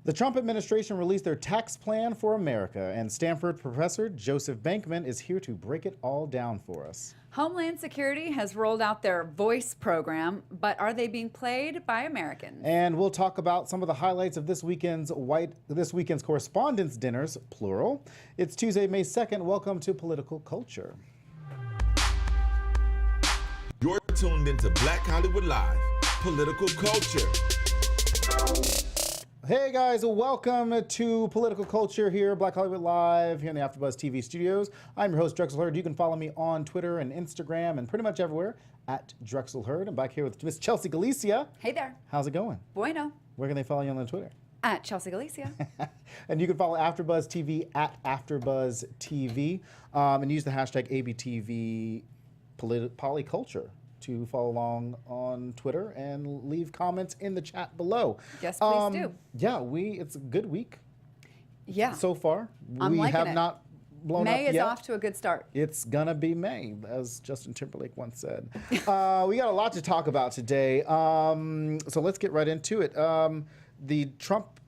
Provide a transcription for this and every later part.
The Trump administration released their tax plan for America, and Stanford professor Joseph Bankman is here to break it all down for us. Homeland Security has rolled out their Voice program, but are they being played by Americans? And we'll talk about some of the highlights of this weekend's Correspondents dinners, plural. It's Tuesday, May 2nd. Welcome to Political Culture. You're tuned into Black Hollywood Live, Political Culture. Hey guys, welcome to Political Culture here, Black Hollywood Live, here in the AfterBuzz TV studios. I'm your host, Drexel Hurd. You can follow me on Twitter and Instagram and pretty much everywhere at Drexel Hurd. I'm back here with Miss Chelsea Galicia. Hey there. How's it going? Bueno. Where can they follow you on Twitter? At Chelsea Galicia. And you can follow AfterBuzz TV at AfterBuzz TV and use the hashtag ABTV Polyculture to follow along on Twitter and leave comments in the chat below. Yes, please do. Yeah, it's a good week. Yeah. So far. I'm liking have it. Not blown up May is yet. off to a good start. It's gonna be May, as Justin Timberlake once said. We got a lot to talk about today, so let's get right into it. The Trump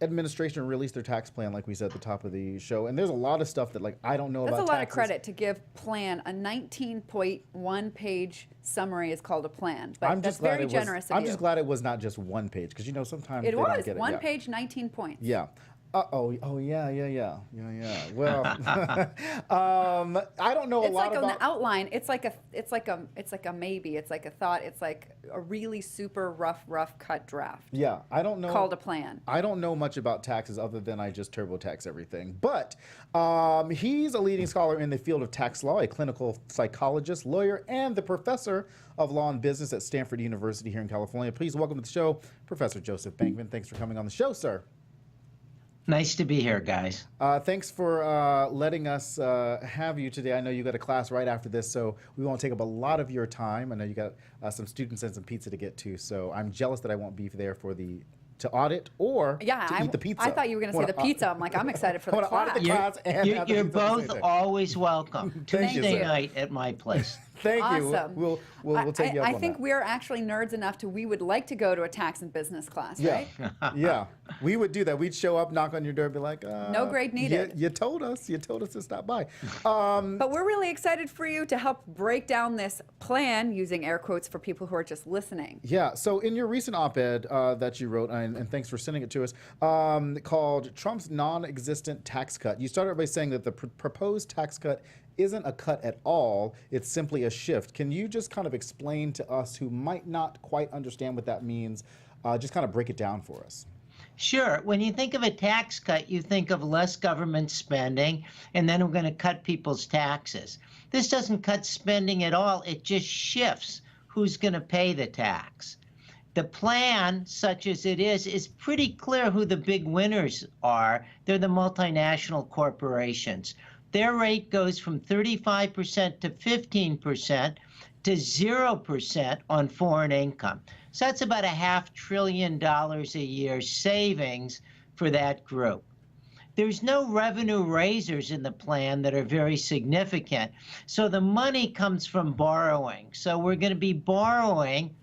administration released their tax plan, like we said at the top of the show, and there's a lot of stuff that I don't know about. That's a lot taxes. of credit to give plan. A 19.1 page summary is called a plan, but that's very generous of you. I'm just glad it was not just one page, because sometimes it they was don't get it. one page, 19 points. Yeah. Oh yeah. Well, I don't know a lot about. It's like on the outline. It's like a maybe. It's like a thought. It's like a really super rough cut draft. Yeah, I don't know. Called a plan. I don't know much about taxes other than I just TurboTax everything. But he's a leading scholar in the field of tax law, a clinical psychologist, lawyer, and the professor of law and business at Stanford University here in California. Please welcome to the show, Professor Joseph Bankman. Thanks for coming on the show, sir. Nice to be here, guys. Thanks for letting us have you today. I know you got a class right after this, so we won't take up a lot of your time. I know you got some students and some pizza to get to, so I'm jealous that I won't be there for to audit or to eat the pizza. I thought you were going to say the pizza. I'm like, I'm excited for the class. You're both always welcome. Tuesday night at my place. Thank awesome. you. We'll take you up on that. I think we're actually nerds enough to we would like to go to a tax and business class, right? Yeah, we would do that. We'd show up, knock on your door, be like, no grade needed. You told us to stop by. But we're really excited for you to help break down this plan, using air quotes for people who are just listening. Yeah, so in your recent op-ed that you wrote, and thanks for sending it to us, called Trump's Non-Existent Tax Cut, you started by saying that the proposed tax cut isn't a cut at all, it's simply a shift. Can you just kind of explain to us who might not quite understand what that means, just kind of break it down for us? Sure. When you think of a tax cut, you think of less government spending, and then we're going to cut people's taxes. This doesn't cut spending at all. It just shifts who's going to pay the tax. The plan, such as it is pretty clear who the big winners are. They're the multinational corporations. Their rate goes from 35% to 15% to 0% on foreign income. So that's about $500 billion a year savings for that group. There's no revenue raisers in the plan that are very significant. So the money comes from borrowing. So we're going to be borrowing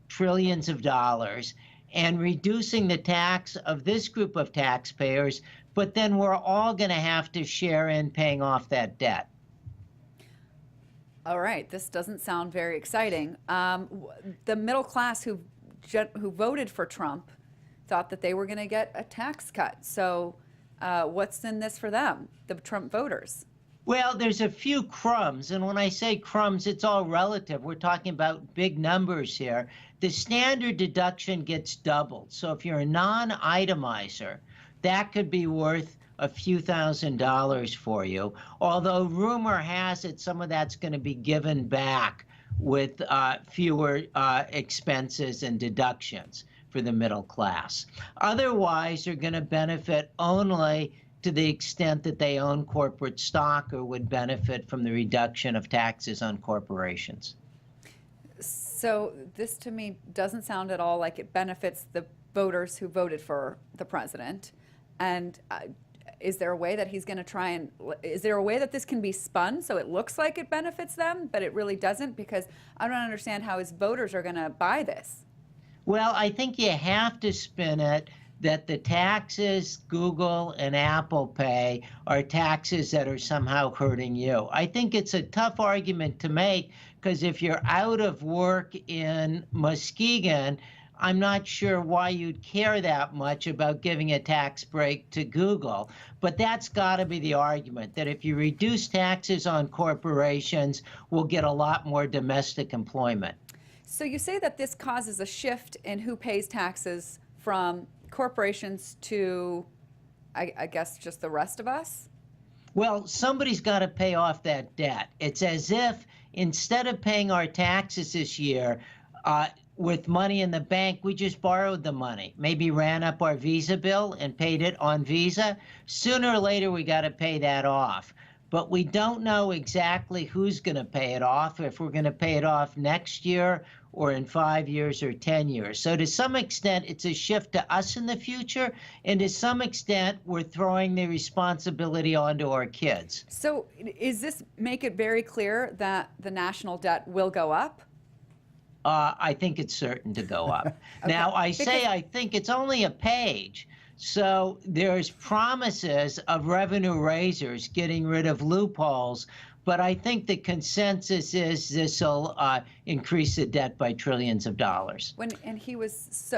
trillions of dollars and reducing the tax of this group of taxpayers, but then we're all going to have to share in paying off that debt. All right, this doesn't sound very exciting. The middle class who voted for Trump thought that they were going to get a tax cut. So what's in this for them, the Trump voters? Well, there's a few crumbs, and when I say crumbs, it's all relative. We're talking about big numbers here. The standard deduction gets doubled. So if you're a non-itemizer, that could be worth a few $1,000s for you, although rumor has it some of that's going to be given back with fewer expenses and deductions for the middle class. Otherwise, they're going to benefit only to the extent that they own corporate stock or would benefit from the reduction of taxes on corporations. So this to me doesn't sound at all like it benefits the voters who voted for the president. And is there a way that he's going to try and, is there a way that this can be spun so it looks like it benefits them, but it really doesn't? Because I don't understand how his voters are going to buy this. Well, I think you have to spin it that the taxes Google and Apple pay are taxes that are somehow hurting you. I think it's a tough argument to make because if you're out of work in Muskegon, I'm not sure why you'd care that much about giving a tax break to Google. But that's got to be the argument, that if you reduce taxes on corporations, we'll get a lot more domestic employment. So you say that this causes a shift in who pays taxes from corporations to, I guess, just the rest of us? Well, somebody's got to pay off that debt. It's as if instead of paying our taxes this year with money in the bank, we just borrowed the money, maybe ran up our Visa bill and paid it on Visa. Sooner or later, we got to pay that off. But we don't know exactly who's going to pay it off, if we're going to pay it off next year or in 5 years or 10 years. So to some extent, it's a shift to us in the future. And to some extent, we're throwing the responsibility onto our kids. So is this make it very clear that the national debt will go up? I think it's certain to go up. Okay. Now, I think it's only a page. So there's promises of revenue raisers getting rid of loopholes, but I think the consensus is this will increase the debt by trillions of dollars.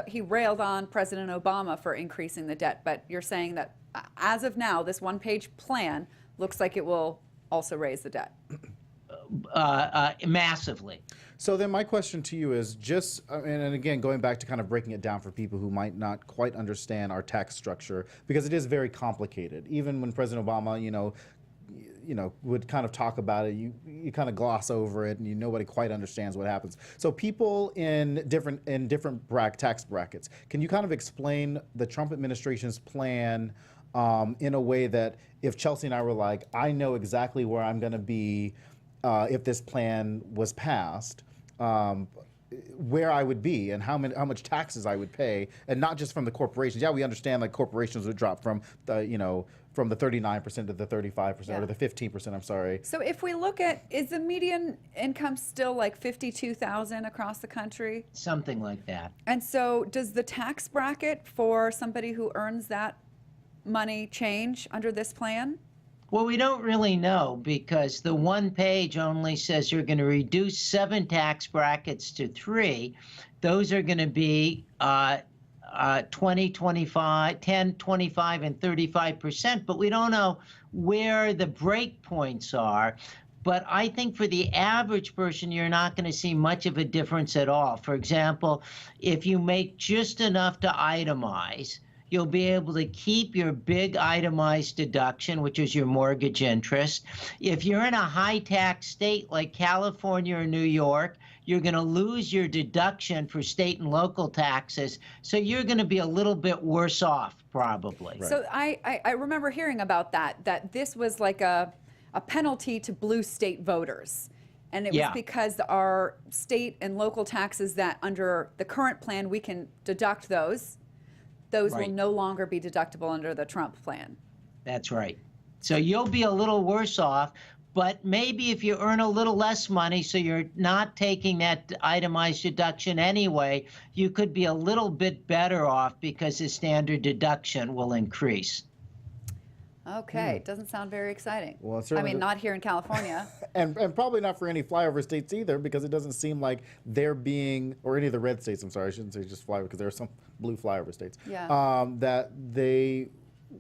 He railed on President Obama for increasing the debt, but you're saying that as of now, this one-page plan looks like it will also raise the debt. Massively. So then my question to you is just, and again, going back to kind of breaking it down for people who might not quite understand our tax structure, because it is very complicated. Even when President Obama, would kind of talk about it, you kind of gloss over it, and nobody quite understands what happens. So people in different tax brackets, can you kind of explain the Trump administration's plan in a way that if Chelsea and I were like, I know exactly where I'm going to be if this plan was passed, where I would be and how much taxes I would pay, and not just from the corporations. Yeah, we understand like corporations would drop from the from the 39% to the 35% or the 15%. I'm sorry. So if we look at, is the median income still like $52,000 across the country? Something like that. And so does the tax bracket for somebody who earns that money change under this plan? Well, we don't really know because the one page only says you're going to reduce 7 tax brackets to 3. Those are going to be 20, 25, 10, 25, and 35%, but we don't know where the break points are. But I think for the average person, you're not going to see much of a difference at all. For example, if you make just enough to itemize, you'll be able to keep your big itemized deduction, which is your mortgage interest. If you're in a high tax state like California or New York, you're going to lose your deduction for state and local taxes. So you're going to be a little bit worse off, probably. Right. So I remember hearing about that this was like a penalty to blue state voters. And it was because our state and local taxes that under the current plan, we can deduct those. Those will no longer be deductible under the Trump plan. That's right. So you'll be a little worse off, but maybe if you earn a little less money, so you're not taking that itemized deduction anyway, you could be a little bit better off because the standard deduction will increase. Okay, doesn't sound very exciting. Well, I mean, not here in California. and probably not for any flyover states either, because it doesn't seem like they're being, or any of the red states, I'm sorry, I shouldn't say just flyover, because there are some blue flyover states, that they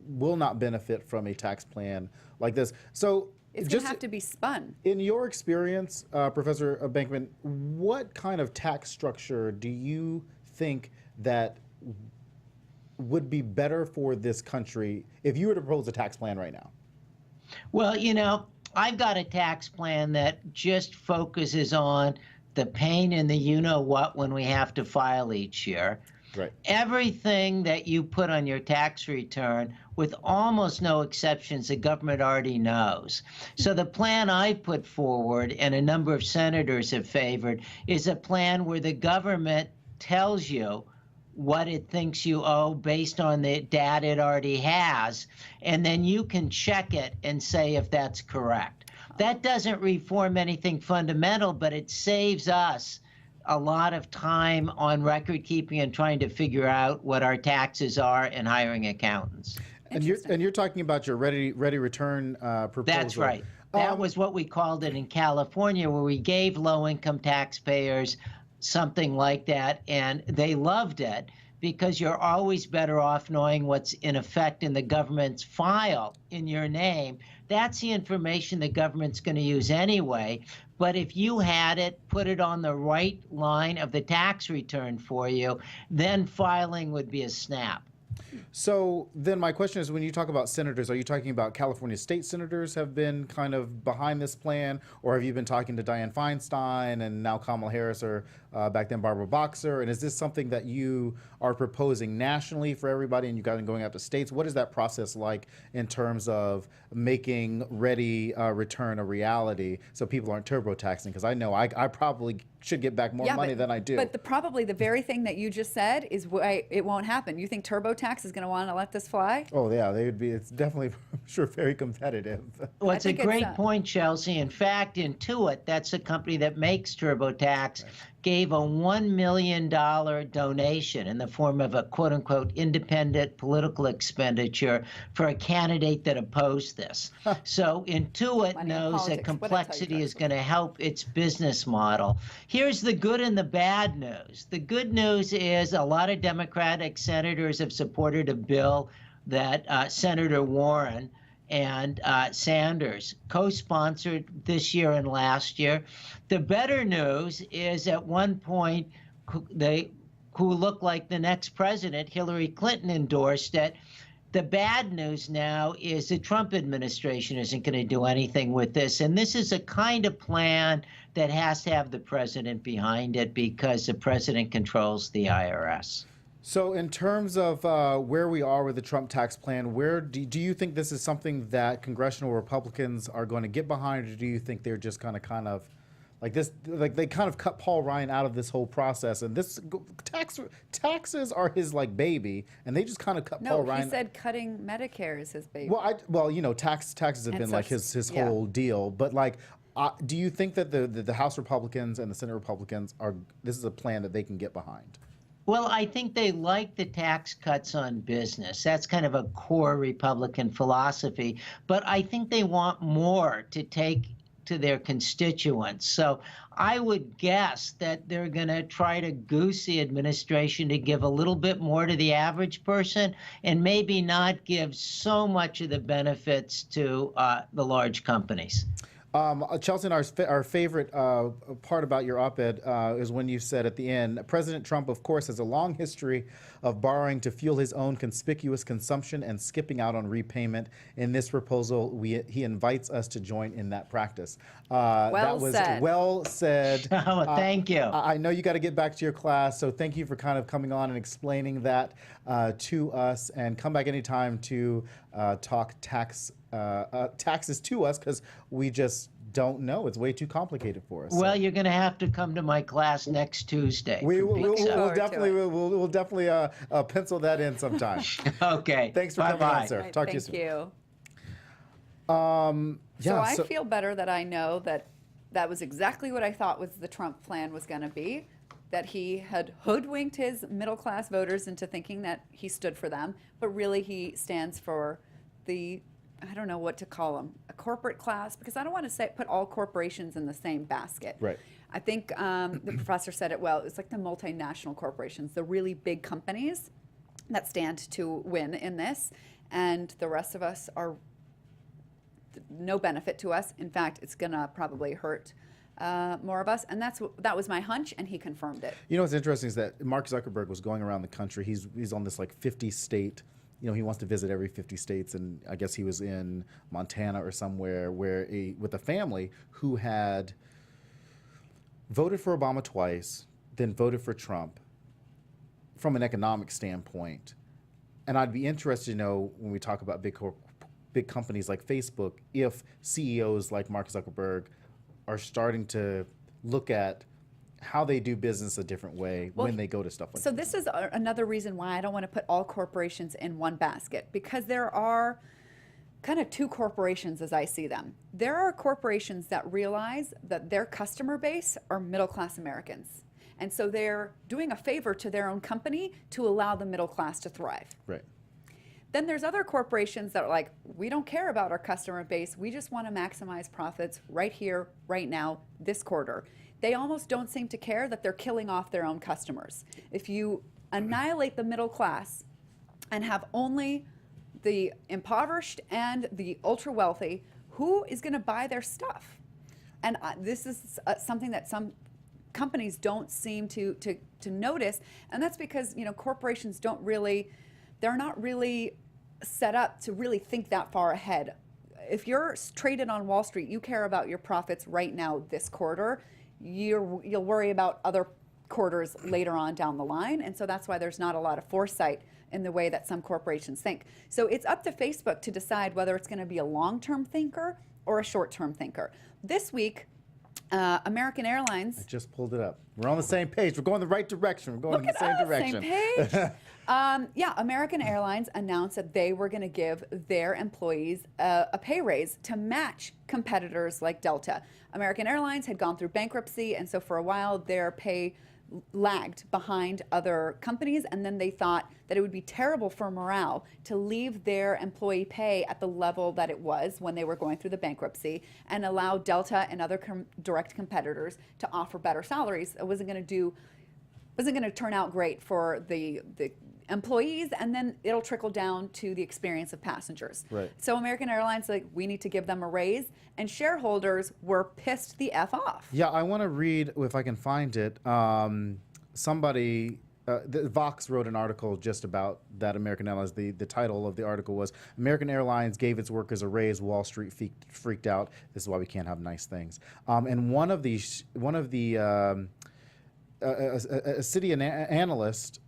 will not benefit from a tax plan like this. So it's going to have to be spun. In your experience, Professor Bankman, what kind of tax structure do you think that would be better for this country if you were to propose a tax plan right now? Well, I've got a tax plan that just focuses on the pain and the you-know-what when we have to file each year. Right. Everything that you put on your tax return, with almost no exceptions, the government already knows. So the plan I put forward, and a number of senators have favored, is a plan where the government tells you what it thinks you owe based on the data it already has, and then you can check it and say if that's correct. That doesn't reform anything fundamental, but it saves us a lot of time on record keeping and trying to figure out what our taxes are and hiring accountants. And you're talking about your ready return proposal. That's right. That was what we called it in California, where we gave low-income taxpayers something like that, and they loved it because you're always better off knowing what's in effect in the government's file in your name. That's the information the government's going to use anyway. But if you had it, put it on the right line of the tax return for you, then filing would be a snap. So then my question is, when you talk about senators, are you talking about California state senators have been kind of behind this plan, or have you been talking to Dianne Feinstein and now Kamala Harris, or back then Barbara Boxer? And is this something that you are proposing nationally for everybody and you guys are going out to states? What is that process like in terms of making ready return a reality so people aren't TurboTaxing? Because I know I probably should get back more money than I do. But probably the very thing that you just said is why it won't happen. You think TurboTax is going to want to let this fly? Oh yeah, they would be. It's definitely, I'm sure, very competitive. Well, it's a great point, Chelsea. In fact, Intuit, that's a company that makes TurboTax, gave a $1 million donation in the form of a quote-unquote independent political expenditure for a candidate that opposed this. So Intuit knows that complexity is going to help its business model. Here's the good and the bad news. The good news is a lot of Democratic senators have supported a bill that Senator Warren and Sanders co-sponsored this year and last year. The better news is at one point, who looked like the next president, Hillary Clinton, endorsed it. The bad news now is the Trump administration isn't going to do anything with this. And this is a kind of plan that has to have the president behind it because the president controls the IRS. So in terms of where we are with the Trump tax plan, where do you think this is something that congressional Republicans are going to get behind, or do you think they're just kind of like this, like they kind of cut Paul Ryan out of this whole process, and this taxes are his like baby, and they just kind of cut Paul Ryan. No, he said cutting Medicare is his baby. Well, you know, taxes have been like his whole deal, but like. Do you think that the House Republicans and the Senate Republicans this is a plan that they can get behind? Well, I think they like the tax cuts on business. That's kind of a core Republican philosophy. But I think they want more to take to their constituents. So I would guess that they're going to try to goose the administration to give a little bit more to the average person and maybe not give so much of the benefits to the large companies. Chelsea, our favorite part about your op-ed is when you said at the end, President Trump, of course, has a long history of borrowing to fuel his own conspicuous consumption and skipping out on repayment. In this proposal, he invites us to join in that practice. That was well said. Oh, thank you. I know you got to get back to your class, so thank you for kind of coming on and explaining that to us, and come back anytime to talk taxes to us, because we just don't know. It's way too complicated for us. Well, you're going to have to come to my class next Tuesday. We'll definitely pencil that in sometime. Okay. Thanks for coming on, sir. Right, Talk to you soon. Thank you. So I feel better that I know that was exactly what I thought was the Trump plan was going to be, that he had hoodwinked his middle-class voters into thinking that he stood for them, but really he stands for the, I don't know what to call them, a corporate class, because I don't want to put all corporations in the same basket. Right. I think the professor said it well. It's like the multinational corporations, the really big companies that stand to win in this, and the rest of us are no benefit to us. In fact, it's going to probably hurt more of us, and that was my hunch, and he confirmed it. You know what's interesting is that Mark Zuckerberg was going around the country. He's on this like 50-state. You know, he wants to visit every 50 states, and I guess he was in Montana or somewhere with a family who had voted for Obama twice, then voted for Trump from an economic standpoint. And I'd be interested to know, when we talk about big companies like Facebook, if CEOs like Mark Zuckerberg are starting to look at how they do business a different way when they go to stuff like so this. This is another reason why I don't want to put all corporations in one basket, because there are kind of two corporations as I see them. There are corporations that realize that their customer base are middle-class Americans. And so they're doing a favor to their own company to allow the middle class to thrive. Right. Then there's other corporations that are like, we don't care about our customer base. We just want to maximize profits right here, right now, this quarter. They almost don't seem to care that they're killing off their own customers. If you annihilate the middle class and have only the impoverished and the ultra wealthy, who is going to buy their stuff? And this is something that some companies don't seem to notice, and that's because corporations they're not really set up to really think that far ahead. If you're traded on Wall Street, you care about your profits right now this quarter. You'll worry about other quarters later on down the line, and so that's why there's not a lot of foresight in the way that some corporations think. So it's up to Facebook to decide whether it's going to be a long-term thinker or a short-term thinker. This week, American Airlines. I just pulled it up. We're on the same page. We're going the right direction. We're going in the same direction. Same page. American Airlines announced that they were going to give their employees a pay raise to match competitors like Delta. American Airlines had gone through bankruptcy, and so for a while their pay lagged behind other companies, and then they thought that it would be terrible for morale to leave their employee pay at the level that it was when they were going through the bankruptcy and allow Delta and other direct competitors to offer better salaries. It wasn't going to turn out great for the employees, and then it'll trickle down to the experience of passengers. Right. So American Airlines, we need to give them a raise, and shareholders were pissed the F off. Yeah, I want to read, if I can find it, somebody, Vox wrote an article just about that American Airlines. The title of the article was, American Airlines gave its workers a raise, Wall Street freaked out. This is why we can't have nice things. And a city analyst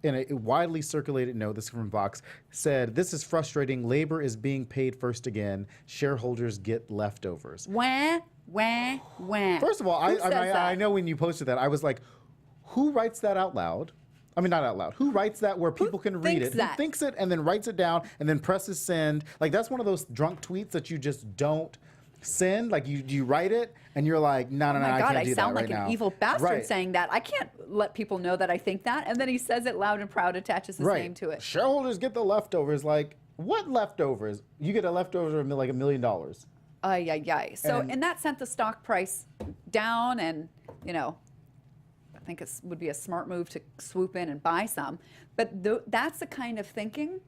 in a widely circulated note, this is from Vox, said, this is frustrating. Labor is being paid first again. Shareholders get leftovers. Wah, wah, wah. First of all, I know when you posted that, I was like, who writes that out loud? I mean, not out loud. Who writes that where people can read it? Who thinks it and then writes it down and then presses send? Like, that's one of those drunk tweets that you just don't send. Like, you write it and you're like, no, I can't do that right now. Oh my God, I sound like an evil bastard saying that. I can't let people know that I think that. And then he says it loud and proud, attaches his name to it. Shareholders get the leftovers. Like, what leftovers? You get a leftover of like $1 million. So, and that sent the stock price down, and, I think it would be a smart move to swoop in and buy some. But that's the kind of thinking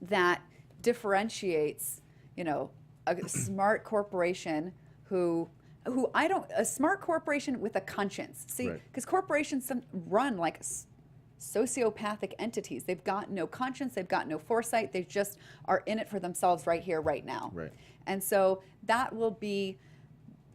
that differentiates, a smart corporation a smart corporation with a conscience. See, because corporations run like sociopathic entities. They've got no conscience, they've got no foresight, they just are in it for themselves right here, right now. Right. And so that will be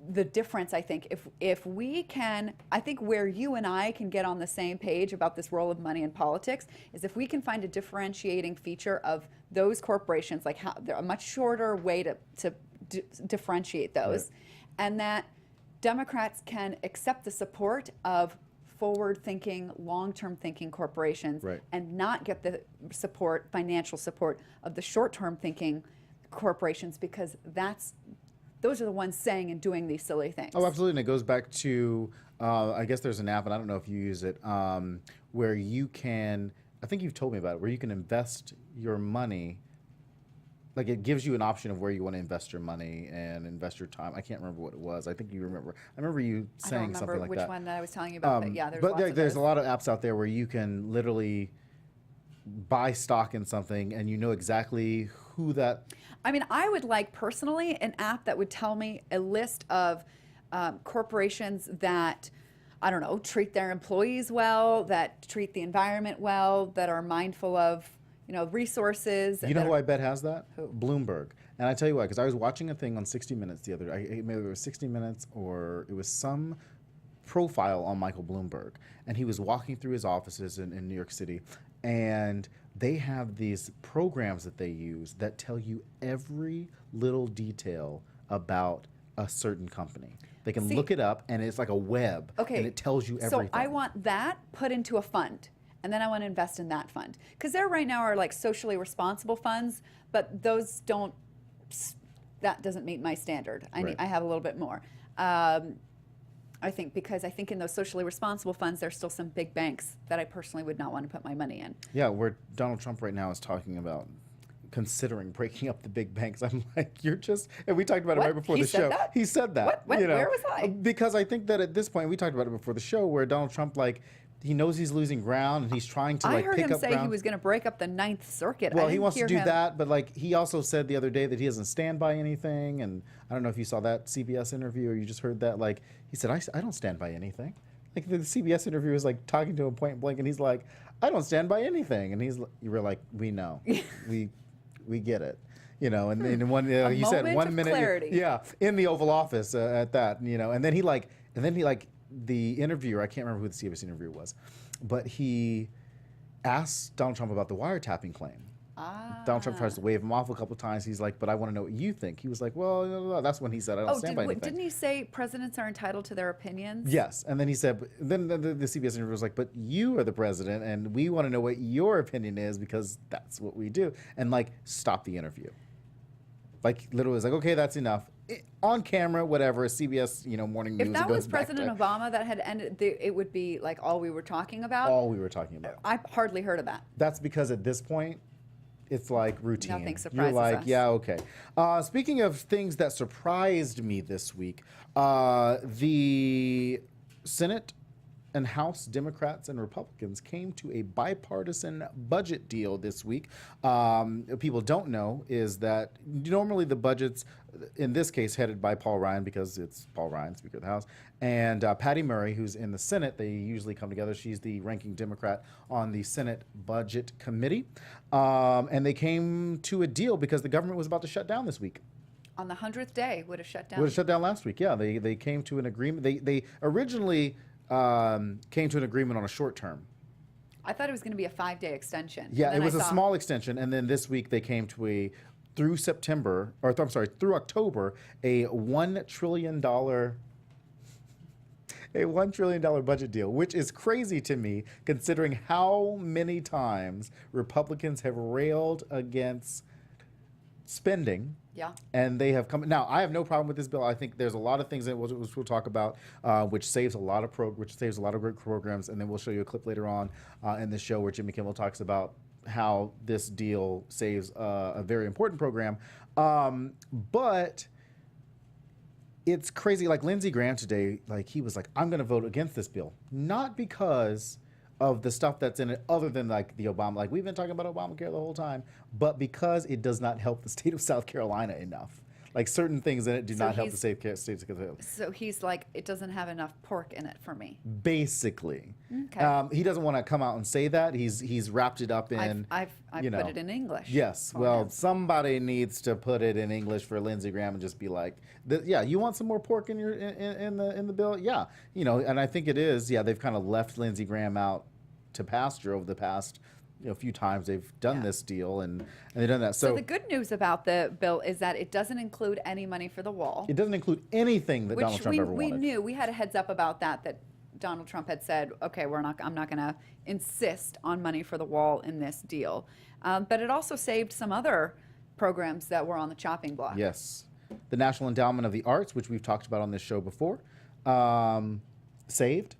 the difference, I think. If we can, I think where you and I can get on the same page about this role of money in politics is if we can find a differentiating feature of those corporations, like how they're a much shorter way to differentiate those, and that Democrats can accept the support of forward-thinking, long-term thinking corporations and not get the support, financial support, of the short-term thinking corporations, because those are the ones saying and doing these silly things. Oh, absolutely. And it goes back to, I guess there's an app, and I don't know if you use it, where you can, I think you've told me about it, where you can invest your money. Like, it gives you an option of where you want to invest your money and invest your time. I can't remember what it was. I think you remember. I remember you saying something like that. I don't remember which one that I was telling you about, but yeah, there's a lot of apps out there where you can literally buy stock in something and you know exactly who that... I mean, I would like personally an app that would tell me a list of corporations that, I don't know, treat their employees well, that treat the environment well, that are mindful of, resources. You know who I bet has that? Who? Bloomberg. And I tell you why, because I was watching a thing on 60 Minutes the other day. Maybe it was 60 Minutes or it was some profile on Michael Bloomberg. And he was walking through his offices in New York City. And they have these programs that they use that tell you every little detail about a certain company. They can look it up, and it's like a web, and it tells you everything. So I want that put into a fund, and then I want to invest in that fund. Because there right now are like socially responsible funds, but those that doesn't meet my standard. I have a little bit more. I think because I think in those socially responsible funds, there's still some big banks that I personally would not want to put my money in. Yeah, where Donald Trump right now is talking about considering breaking up the big banks. I'm like, you're just, and we talked about it What? right before He the said show. that? He said that. What? When? You know, Where was I? Because I think that at this point, we talked about it before the show, where Donald Trump, like, he knows he's losing ground and he's trying to I like heard pick him up say ground. he was going to break up the Ninth Circuit. Well, I he didn't wants to hear do him. that, but like he also said the other day that he doesn't stand by anything. And I don't know if you saw that CBS interview or you just heard that. Like he said, I don't stand by anything. Like the CBS interview was like talking to him point blank, and he's like, I don't stand by anything. And you were like, we know, we get it. You know, and then one, you said moment 1 of minute, clarity. yeah, in the Oval Office at that, you know, and then he the interviewer, I can't remember who the CBS interviewer was, but he asked Donald Trump about the wiretapping claim. Donald Trump tries to wave him off a couple of times. He's like, but I want to know what you think. He was like, well, no, that's when he said, I don't stand by anything. Didn't he say presidents are entitled to their opinions? Yes, and then he said, then the CBS interviewer was like, but you are the president, and we want to know what your opinion is because that's what we do. And like, stop the interview. Like literally was like, okay, that's enough. On camera, whatever, CBS, morning news. If that goes was back President to Obama that had ended, it would be like all we were talking about. all we were talking about. I hardly heard of that. That's because at this point, it's like routine. Nothing surprises You're like, us. yeah, okay. Speaking of things that surprised me this week, the Senate and House Democrats and Republicans came to a bipartisan budget deal this week. People don't know is that normally the budgets, in this case, headed by Paul Ryan, because it's Paul Ryan, Speaker of the House, and Patty Murray, who's in the Senate. They usually come together. She's the ranking Democrat on the Senate Budget Committee. And they came to a deal because the government was about to shut down this week. On the 100th day, would have shut down. Would have shut down last week, yeah. They came to an agreement. They originally came to an agreement on a short term. I thought it was going to be a 5-day extension. Yeah, And then it was I a saw- small extension, and then this week they came to through October, a $1 trillion budget deal, which is crazy to me considering how many times Republicans have railed against spending. Yeah. And they have come. Now, I have no problem with this bill. I think there's a lot of things that we'll talk about, which saves a lot of great programs. And then we'll show you a clip later on in the show where Jimmy Kimmel talks about how this deal saves a very important program. But it's crazy. Like Lindsey Graham today, like he was like, I'm going to vote against this bill, not because of the stuff that's in it, other than like the Obama, like we've been talking about Obamacare the whole time, but because it does not help the state of South Carolina enough. Like certain things in it do not help the state of South Carolina. So he's like, it doesn't have enough pork in it for me. Basically. Okay. He doesn't want to come out and say that. He's wrapped it up in. I've put it in English. Yes. for Well, him. somebody needs to put it in English for Lindsey Graham and just be like, yeah, you want some more pork in your in the bill? Yeah. And I think it is. Yeah, they've kind of left Lindsey Graham out to pasture over the past few times they've done this deal and they've done that. So the good news about the bill is that it doesn't include any money for the wall. It doesn't include anything that Which Donald Trump ever we wanted. knew. We had a heads up about that Donald Trump had said, okay, I'm not going to insist on money for the wall in this deal. But it also saved some other programs that were on the chopping block. Yes. The National Endowment of the Arts, which we've talked about on this show before, saved.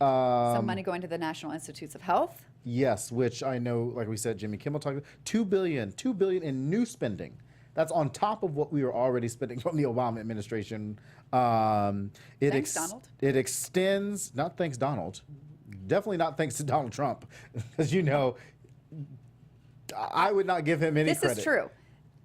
Some money going to the National Institutes of Health. Yes, which I know, like we said, Jimmy Kimmel talked about $2 billion in new spending. That's on top of what we were already spending from the Obama administration. Thanks, Donald. It extends, not thanks Donald, definitely not thanks to Donald Trump, because I would not give him any credit. This is true.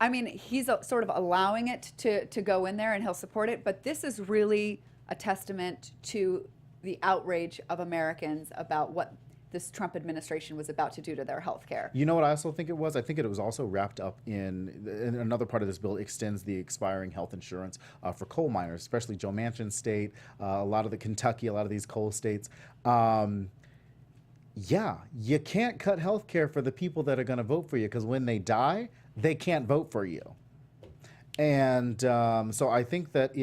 I mean, he's sort of allowing it to go in there and he'll support it, but this is really a testament to the outrage of Americans about what this Trump administration was about to do to their health care. You know what I also think it was? I think it was also wrapped up in another part of this bill extends the expiring health insurance for coal miners, especially Joe Manchin's state, a lot of the Kentucky, a lot of these coal states. Yeah, you can't cut health care for the people that are going to vote for you because when they die, they can't vote for you. And so I think that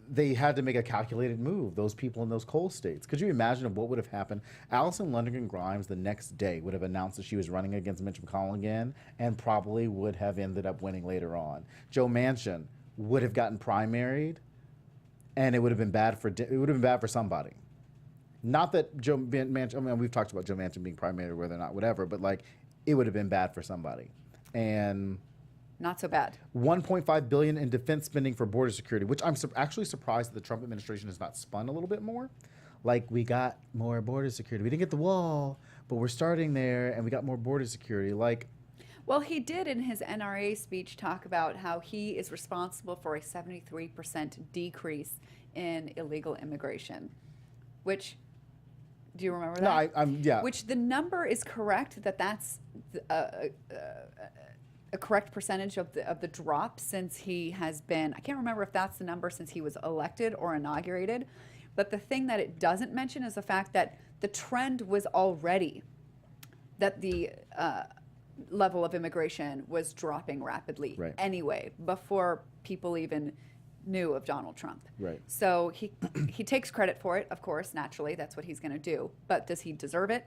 they had to make a calculated move, those people in those coal states. Could you imagine what would have happened? Alison Lundergan Grimes the next day would have announced that she was running against Mitch McConnell again and probably would have ended up winning later on. Joe Manchin would have gotten primaried and it would have been bad for somebody. Not that Joe Manchin. I mean, we've talked about Joe Manchin being primary, whether or not whatever, but like it would have been bad for somebody. And not so bad. $1.5 billion in defense spending for border security, which I'm actually surprised that the Trump administration has not spun a little bit more. Like, we got more border security. We didn't get the wall, but we're starting there, and we got more border security. Like, well, he did in his NRA speech talk about how he is responsible for a 73% decrease in illegal immigration, which, do you remember that? No, yeah. Which the number is correct, that's a correct percentage of the drop since he has been, I can't remember if that's the number since he was elected or inaugurated, but the thing that it doesn't mention is the fact that the trend was already that the level of immigration was dropping rapidly anyway, before people even knew of Donald Trump. Right. So he takes credit for it, of course, naturally, that's what he's going to do. But does he deserve it?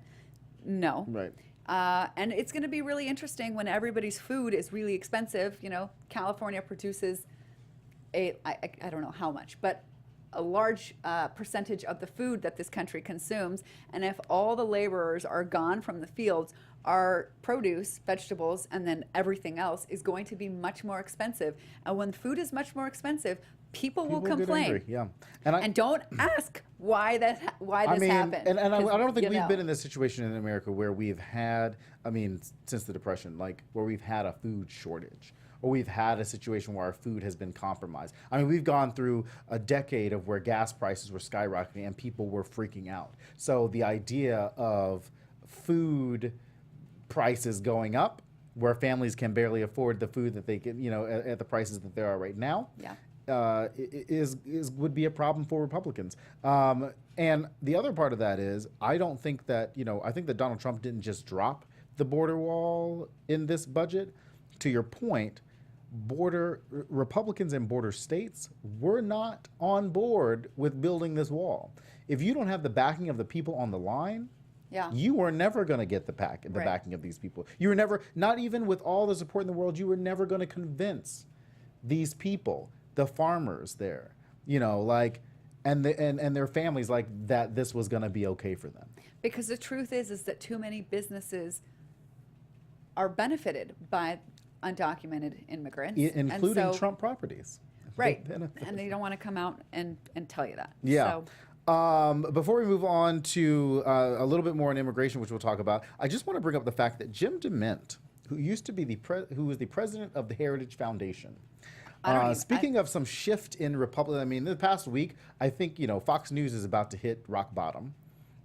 No. Right. And it's going to be really interesting when everybody's food is really expensive. You know, California produces I don't know how much, but a large percentage of the food that this country consumes. And if all the laborers are gone from the fields, our produce, vegetables, and then everything else is going to be much more expensive. And when food is much more expensive, people will complain. Yeah. And don't ask why this happened. And I don't think we've been in this situation in America where we've had, since the Depression, like where we've had a food shortage, or we've had a situation where our food has been compromised. I mean, we've gone through a decade of where gas prices were skyrocketing and people were freaking out. So the idea of food prices going up, where families can barely afford the food that they can, at the prices that there are right now, would be a problem for Republicans. And the other part of that is, I don't think that, I think that Donald Trump didn't just drop the border wall in this budget. To your point, Republicans in border states were not on board with building this wall. If you don't have the backing of the people on the line, you were never going to get the backing of these people. You were never, not even with all the support in the world, you were never going to convince these people, the farmers there, and their families, like that this was going to be okay for them. Because the truth is that too many businesses are benefited by undocumented immigrants, including Trump properties. Right, and they don't want to come out and tell you that. Yeah. So. Before we move on to a little bit more on immigration, which we'll talk about, I just want to bring up the fact that Jim DeMint, who used to be who was the president of the Heritage Foundation. Speaking of some shift in Republican, in the past week, I think Fox News is about to hit rock bottom,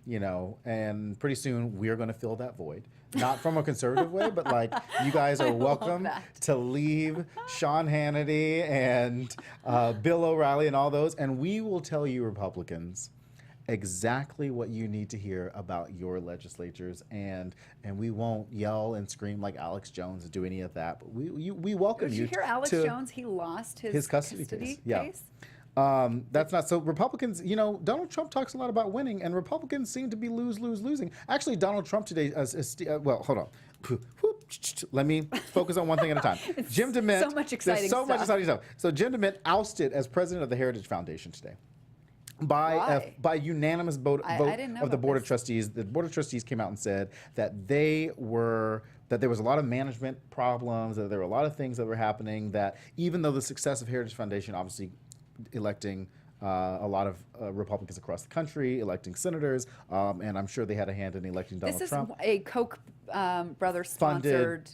and pretty soon we are going to fill that void. Not from a conservative way, but like you guys are welcome to leave Sean Hannity and Bill O'Reilly and all those, and we will tell you Republicans exactly what you need to hear about your legislatures, and we won't yell and scream like Alex Jones and do any of that. But we welcome you. Did you hear Alex Jones? He lost his custody case. Yeah. That's not so. Republicans, Donald Trump talks a lot about winning, and Republicans seem to be losing. Actually, Donald Trump today, well, hold on. Let me focus on one thing at a time. Jim DeMint. So much exciting stuff. Much exciting stuff. So Jim DeMint ousted as president of the Heritage Foundation today. By unanimous vote of the Board of Trustees. The Board of Trustees came out and said that there was a lot of management problems, that there were a lot of things that were happening, that even though the success of Heritage Foundation, obviously electing a lot of Republicans across the country, electing senators, and I'm sure they had a hand in electing Donald Trump. This is a Koch brothers sponsored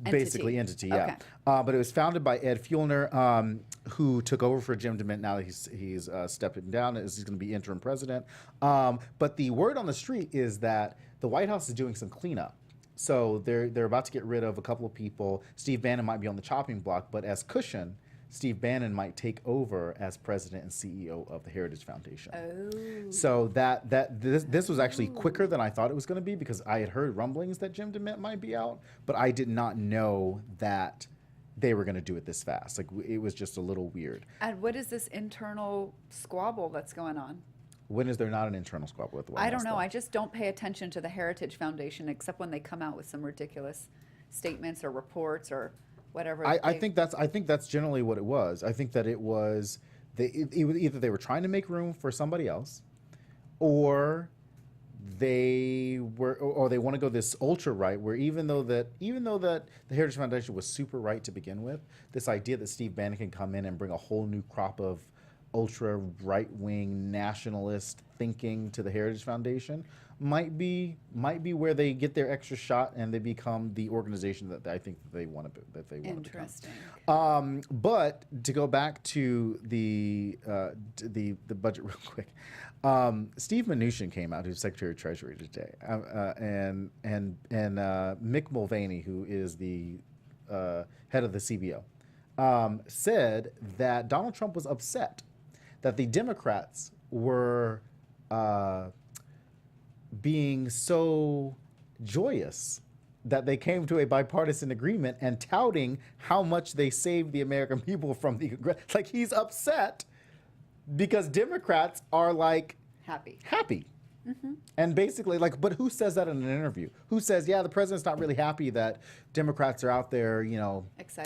entity, yeah. Okay. But it was founded by Ed Fuellner, who took over for Jim DeMint. Now that he's stepping down, he's going to be interim president. But the word on the street is that the White House is doing some cleanup. So they're about to get rid of a couple of people. Steve Bannon might be on the chopping block, but as cushion, Steve Bannon might take over as president and CEO of the Heritage Foundation. Oh. So this was actually quicker than I thought it was going to be, because I had heard rumblings that Jim DeMint might be out, but I did not know that they were going to do it this fast. Like, it was just a little weird. And what is this internal squabble that's going on? When is there not an internal squabble at the White House? I don't know. I just don't pay attention to the Heritage Foundation except when they come out with some ridiculous statements or reports or whatever. I think that's generally what it was. I think that it was either they were trying to make room for somebody else, or they want to go this ultra right, where even though that the Heritage Foundation was super right to begin with, this idea that Steve Bannon can come in and bring a whole new crop of ultra right wing nationalist thinking to the Heritage Foundation might be where they get their extra shot and they become the organization that I think they want to become. Interesting. But to go back to the budget real quick, Steve Mnuchin came out, who's Secretary of Treasury today, and Mick Mulvaney, who is the head of the CBO, said that Donald Trump was upset that the Democrats were being so joyous that they came to a bipartisan agreement and touting how much they saved the American people from the like he's upset because Democrats are like Happy. Mm-hmm. And basically, like, but who says that in an interview? Who says, yeah, the president's not really happy that Democrats are out there, you know,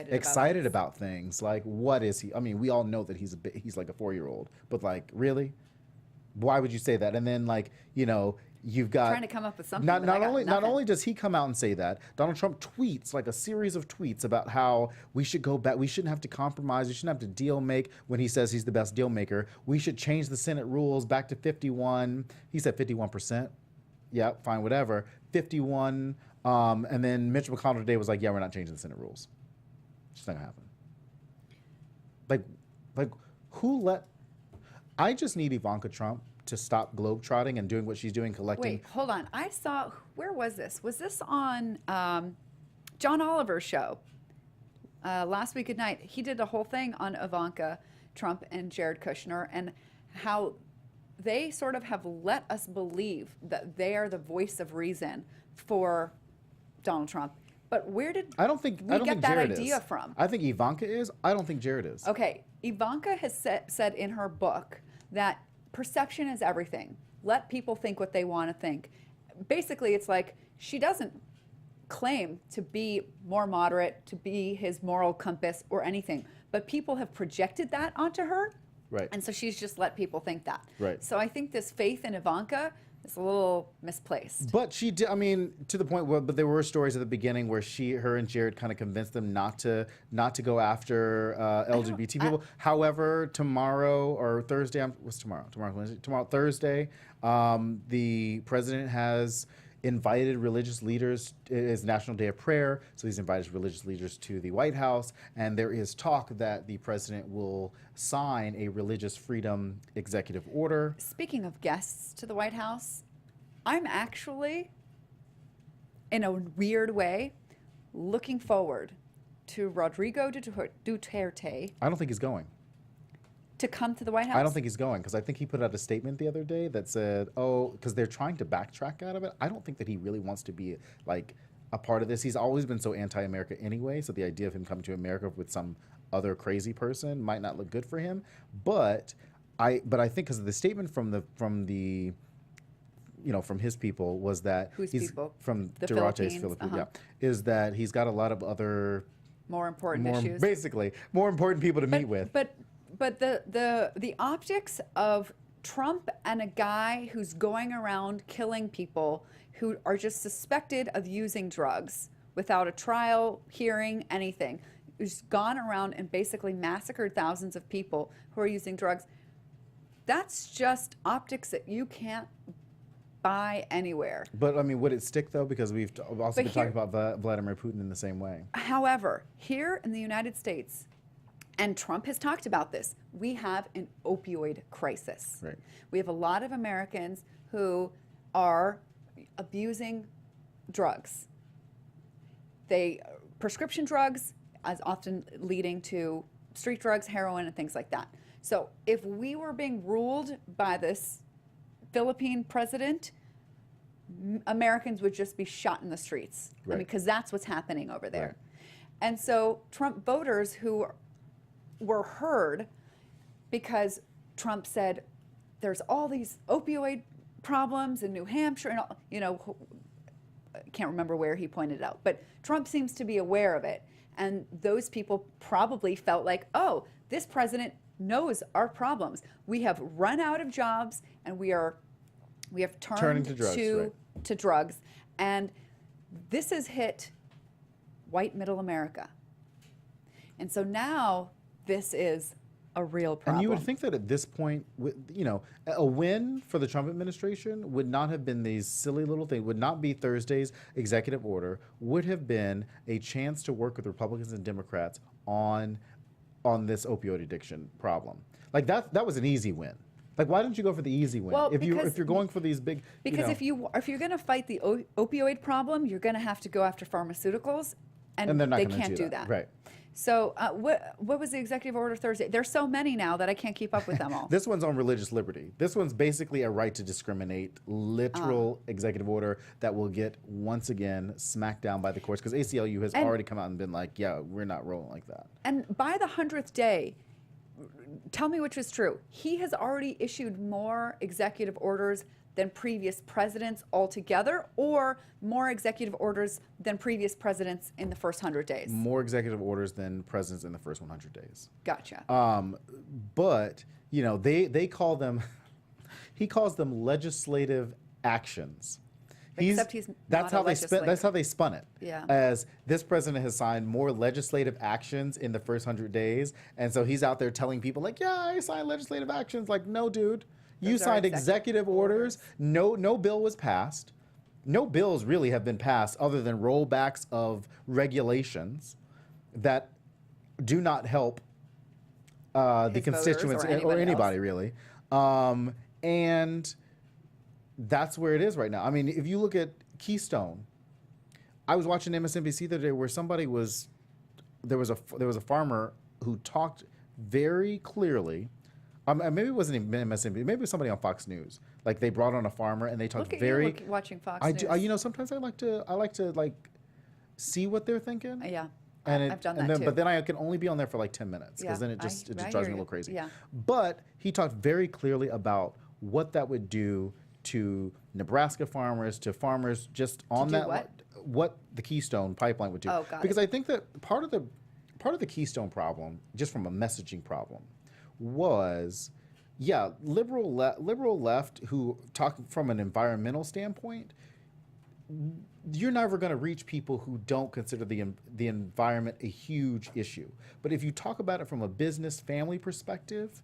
excited about things? Like, what is he? I mean, we all know that he's like a 4-year-old, but like, really? Why would you say that? And then, like, you know, you've got trying to come up with something. Not only does he come out and say that, Donald Trump tweets like a series of tweets about how we should go back, we shouldn't have to compromise, we shouldn't have to deal make when he says he's the best deal maker. We should change the Senate rules back to 51. He said 51%. Yeah, fine, whatever. 51. And then Mitch McConnell today was like, yeah, we're not changing the Senate rules. It's just not gonna happen. Like who let? I just need Ivanka Trump to stop globetrotting and doing what she's doing, collecting. Wait, hold on. I saw, where was this? Was this on John Oliver's show last week at night? He did a whole thing on Ivanka Trump and Jared Kushner and how they sort of have let us believe that they are the voice of reason for Donald Trump. But where did I don't think that Jared idea is. from? I think Ivanka is. I don't think Jared is. Okay, Ivanka has said in her book that perception is everything. Let people think what they want to think. Basically, it's like she doesn't claim to be more moderate, to be his moral compass or anything, but people have projected that onto her. Right. And so she's just let people think that. Right. So I think this faith in Ivanka is a little misplaced. But she did, I mean, to the point where, but there were stories at the beginning where her and Jared kind of convinced them not to go after LGBT people. However, tomorrow or Thursday, what's tomorrow? Tomorrow, Thursday, the president has invited religious leaders. It is National Day of Prayer, so he's invited religious leaders to the White House, and there is talk that the president will sign a religious freedom executive order. Speaking of guests to the White House, I'm actually, in a weird way, looking forward to Rodrigo Duterte I don't think he's going. to come to the White House. I don't think he's going because I think he put out a statement the other day that said, oh, because they're trying to backtrack out of it. I don't think that he really wants to be like a part of this. He's always been so anti-America anyway, so the idea of him coming to America with some other crazy person might not look good for him. But I think because of the statement from the you know, from his people was that Whose he's people? from The Durate's Philippines, yeah, is that he's got a lot of other more important issues. basically more important people to meet with. But the optics of Trump and a guy who's going around killing people who are just suspected of using drugs without a trial, hearing, anything, who's gone around and basically massacred thousands of people who are using drugs, that's just optics that you can't buy anywhere. But I mean, would it stick though? Because we've also been talking here- about Vladimir Putin in the same way. However, here in the United States, and Trump has talked about this, we have an opioid crisis. Right. We have a lot of Americans who are abusing drugs. Prescription drugs as often leading to street drugs, heroin, and things like that. So if we were being ruled by this Philippine president, Americans would just be shot in the streets. Right. I mean, because that's what's happening over there. Right. And so Trump voters who were heard because Trump said there's all these opioid problems in New Hampshire and all, you know, I can't remember where he pointed it out, but Trump seems to be aware of it. And those people probably felt like, oh, this president knows our problems. We have run out of jobs, and we have Turning turned to drugs, right. to drugs, and this has hit white middle America. And so now this is a real problem. And you would think that at this point, a win for the Trump administration would not have been these silly little things, would not be Thursday's executive order, would have been a chance to work with Republicans and Democrats on this opioid addiction problem. Like that was an easy win. Like, why didn't you go for the easy win? Well, if you're going for these big, because if you're going to fight the opioid problem, you're going to have to go after pharmaceuticals, and they're not they gonna can't do that. Right. So what was the executive order Thursday? There's so many now that I can't keep up with them all. This one's on religious liberty. This one's basically a right to discriminate, literal executive order that will get once again smacked down by the courts, because ACLU has already come out and been like, yeah, we're not rolling like that. And by the 100th day, tell me which is true. He has already issued more executive orders than previous presidents altogether, or more executive orders than previous presidents in the first 100 days? More executive orders than presidents in the first 100 days. Gotcha. But, they call them, he calls them legislative actions. Except he's that's not how a they legislator. that's how they spun it. Yeah. As this president has signed more legislative actions in the first 100 days, and so he's out there telling people like, yeah, I signed legislative actions. Like, no, dude, you Those are signed executive executive orders. No bill was passed. No bills really have been passed other than rollbacks of regulations that do not help the His constituents voters or or anybody really. And that's where it is right now. I mean, if you look at Keystone, I was watching MSNBC the other day where there was a farmer who talked very clearly. Maybe it wasn't even MSNBC. Maybe it was somebody on Fox News. Like, they brought on a farmer and they talked Look at very. you watching Fox I News. do, sometimes I like to like see what they're thinking. Yeah. And I've done and that then, too. But then I can only be on there for like 10 minutes, because Yeah, then it I just hear drives me a you. little crazy. Yeah. But he talked very clearly about what that would do to Nebraska farmers, to farmers just on do that what the Keystone pipeline would do. Oh, got because it. I think that part of the Keystone problem, just from a messaging problem, was liberal left who talk from an environmental standpoint. You're never going to reach people who don't consider the environment a huge issue. But if you talk about it from a business family perspective,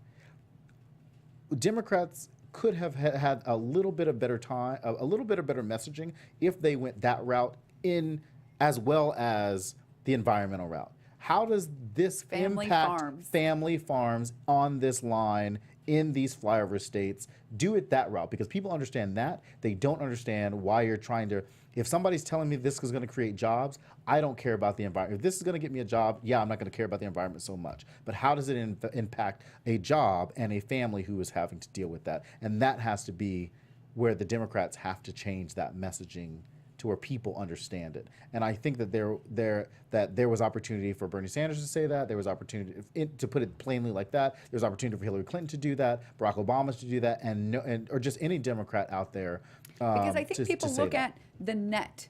Democrats could have had a little bit of better time, a little bit of better messaging if they went that route in as well as the environmental route. How does this impact family farms on this line in these flyover states? Do it that route, because people understand that. They don't understand why you're trying to. If somebody's telling me this is going to create jobs, I don't care about the environment. If this is going to get me a job, I'm not going to care about the environment so much. But how does it impact a job and a family who is having to deal with that? And that has to be where the Democrats have to change that messaging to where people understand it. And I think that there was opportunity for Bernie Sanders to say that. There was opportunity, to put it plainly like that, there's opportunity for Hillary Clinton to do that, Barack Obama to do that, or just any Democrat out there. Because I think people look at the net.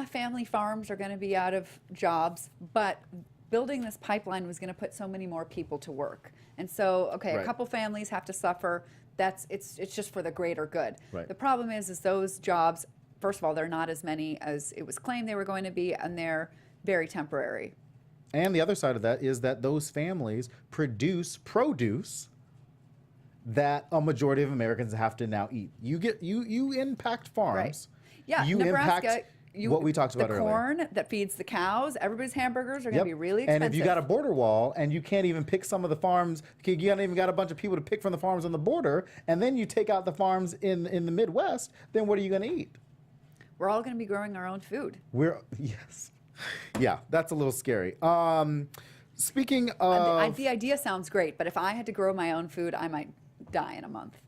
Family farms are going to be out of jobs, but building this pipeline was going to put so many more people to work. And so, a couple families have to suffer. It's just for the greater good. Right. The problem is those jobs, first of all, they're not as many as it was claimed they were going to be, and they're very temporary. And the other side of that is that those families produce produce that a majority of Americans have to now eat. You impact farms. Right. Yeah, you Nebraska, impact what we talked about the earlier. corn that feeds the cows, everybody's hamburgers are going to be really expensive. And if you got a border wall and you can't even pick some of the farms, you haven't even got a bunch of people to pick from the farms on the border, and then you take out the farms in the Midwest, then what are you going to eat? We're all going to be growing our own food. Yes. Yeah, that's a little scary. Speaking of... The idea sounds great, but if I had to grow my own food, I might die in a month.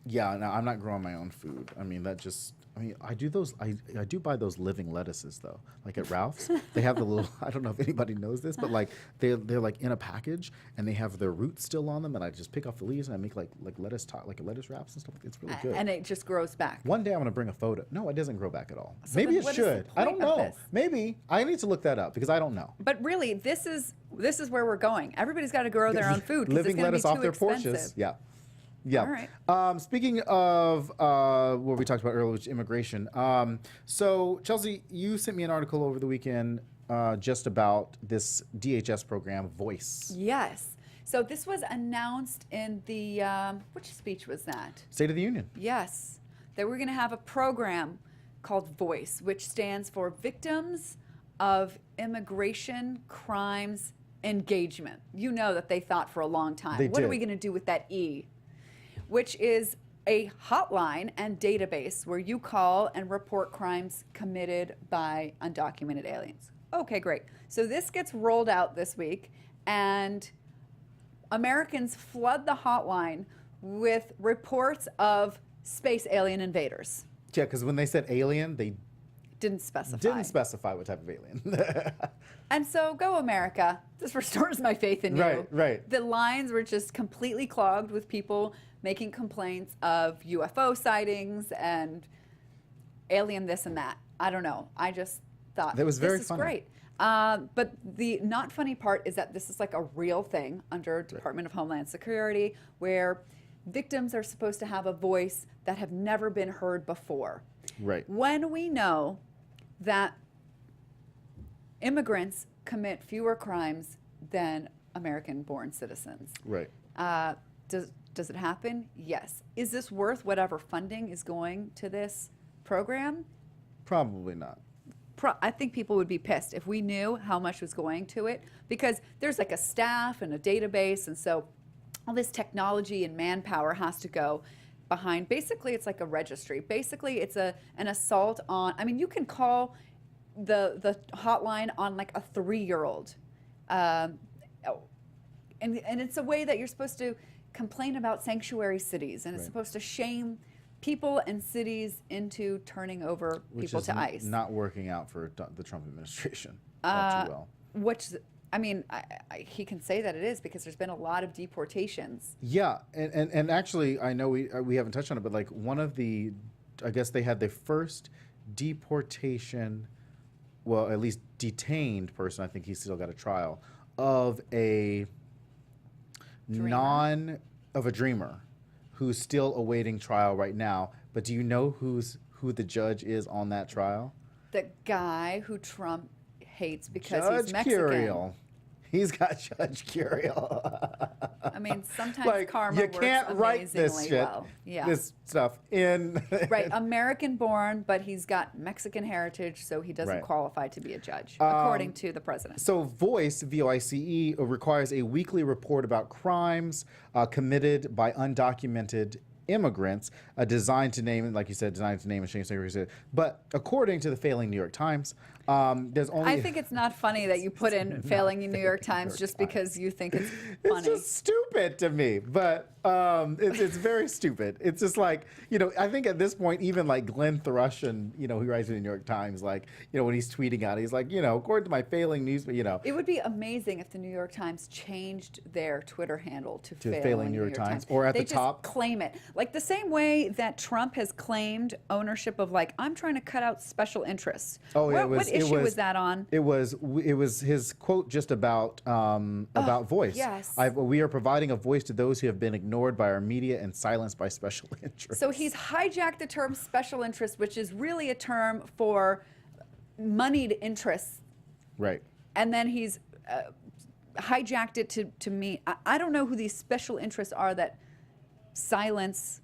Yeah, no, I'm not growing my own food. I mean, that just... I mean, I do those. I do buy those living lettuces though. Like at Ralph's, they have the little. I don't know if anybody knows this, but like they're like in a package and they have their roots still on them, and I just pick off the leaves and I make like lettuce like lettuce wraps and stuff. It's really good. And it just grows back. One day I'm gonna bring a photo. No, it doesn't grow back at all. So Maybe then it what is the should. I don't point of know. this? Maybe I need to look that up because I don't know. But really, this is where we're going. Everybody's got to grow their own food. 'Cause Living it's gonna lettuce be off too their expensive. porches. Yeah. Yeah. All right. Speaking of what we talked about earlier, which is immigration. So Chelsea, you sent me an article over the weekend just about this DHS program, Voice. Yes. So this was announced in the which speech was that? State of the Union. Yes, that we're going to have a program called Voice, which stands for Victims of Immigration Crimes Engagement. You know that they thought for a long time. They What are did. we going to do with that E? Which is a hotline and database where you call and report crimes committed by undocumented aliens. Okay, great. So this gets rolled out this week, and Americans flood the hotline with reports of space alien invaders. Yeah, because when they said alien, they Didn't specify. didn't specify what type of alien. And so, go America. This restores my faith in you. Right, right. The lines were just completely clogged with people making complaints of UFO sightings and alien this and that. I don't know. I just thought That was very this is funny. great. But the not funny part is that this is like a real thing under Department of Homeland Security, where victims are supposed to have a voice that have never been heard before. Right. When we know that immigrants commit fewer crimes than American-born citizens. Right. Does it happen? Yes. Is this worth whatever funding is going to this program? Probably not. I think people would be pissed if we knew how much was going to it, because there's like a staff and a database, and so all this technology and manpower has to go behind. Basically, it's like a registry. Basically, it's an assault on. I mean, you can call the hotline on like a 3-year-old, and it's a way that you're supposed to complain about sanctuary cities, and it's Right. supposed to shame people and cities into turning over Which people is to ICE. not working out for the Trump administration all too well. Which, I mean, he can say that it is because there's been a lot of deportations. Yeah, and actually, I know we haven't touched on it, but like one of the, I guess they had the first deportation, well, at least detained person, I think he's still got a trial, of a Dreamer. of a dreamer who's still awaiting trial right now. But do you know who the judge is on that trial? The guy who Trump hates because Judge he's Mexican. Curiel. He's got Judge Curiel. I mean, sometimes like, karma you works can't write this amazingly shit, well. Yeah. this stuff in. Right, American-born, but he's got Mexican heritage, so he doesn't Right. qualify to be a judge, according to the president. So Voice, VOICE, requires a weekly report about crimes committed by undocumented immigrants, designed to name, like you said, designed to name and shame. But according to the failing New York Times, there's only. I think it's not funny that you put in failing New York Times just because you think it's funny. It's just stupid to me, but it's very stupid. It's just like, I think at this point, even like Glenn Thrush and, who writes in the New York Times, like, when he's tweeting out, he's like, according to my failing news, but, It would be amazing if the New York Times changed their Twitter handle to failing New York Times, or at they the top. just claim it. Like the same way that Trump has claimed ownership of, like, I'm trying to cut out special interests. Oh, yeah, What issue was that on? It was his quote just about Voice. yes. We are providing a voice to those who have been ignored by our media and silenced by special interests. So he's hijacked the term special interest, which is really a term for moneyed interests. Right. And then he's hijacked it to mean, I don't know who these special interests are that silence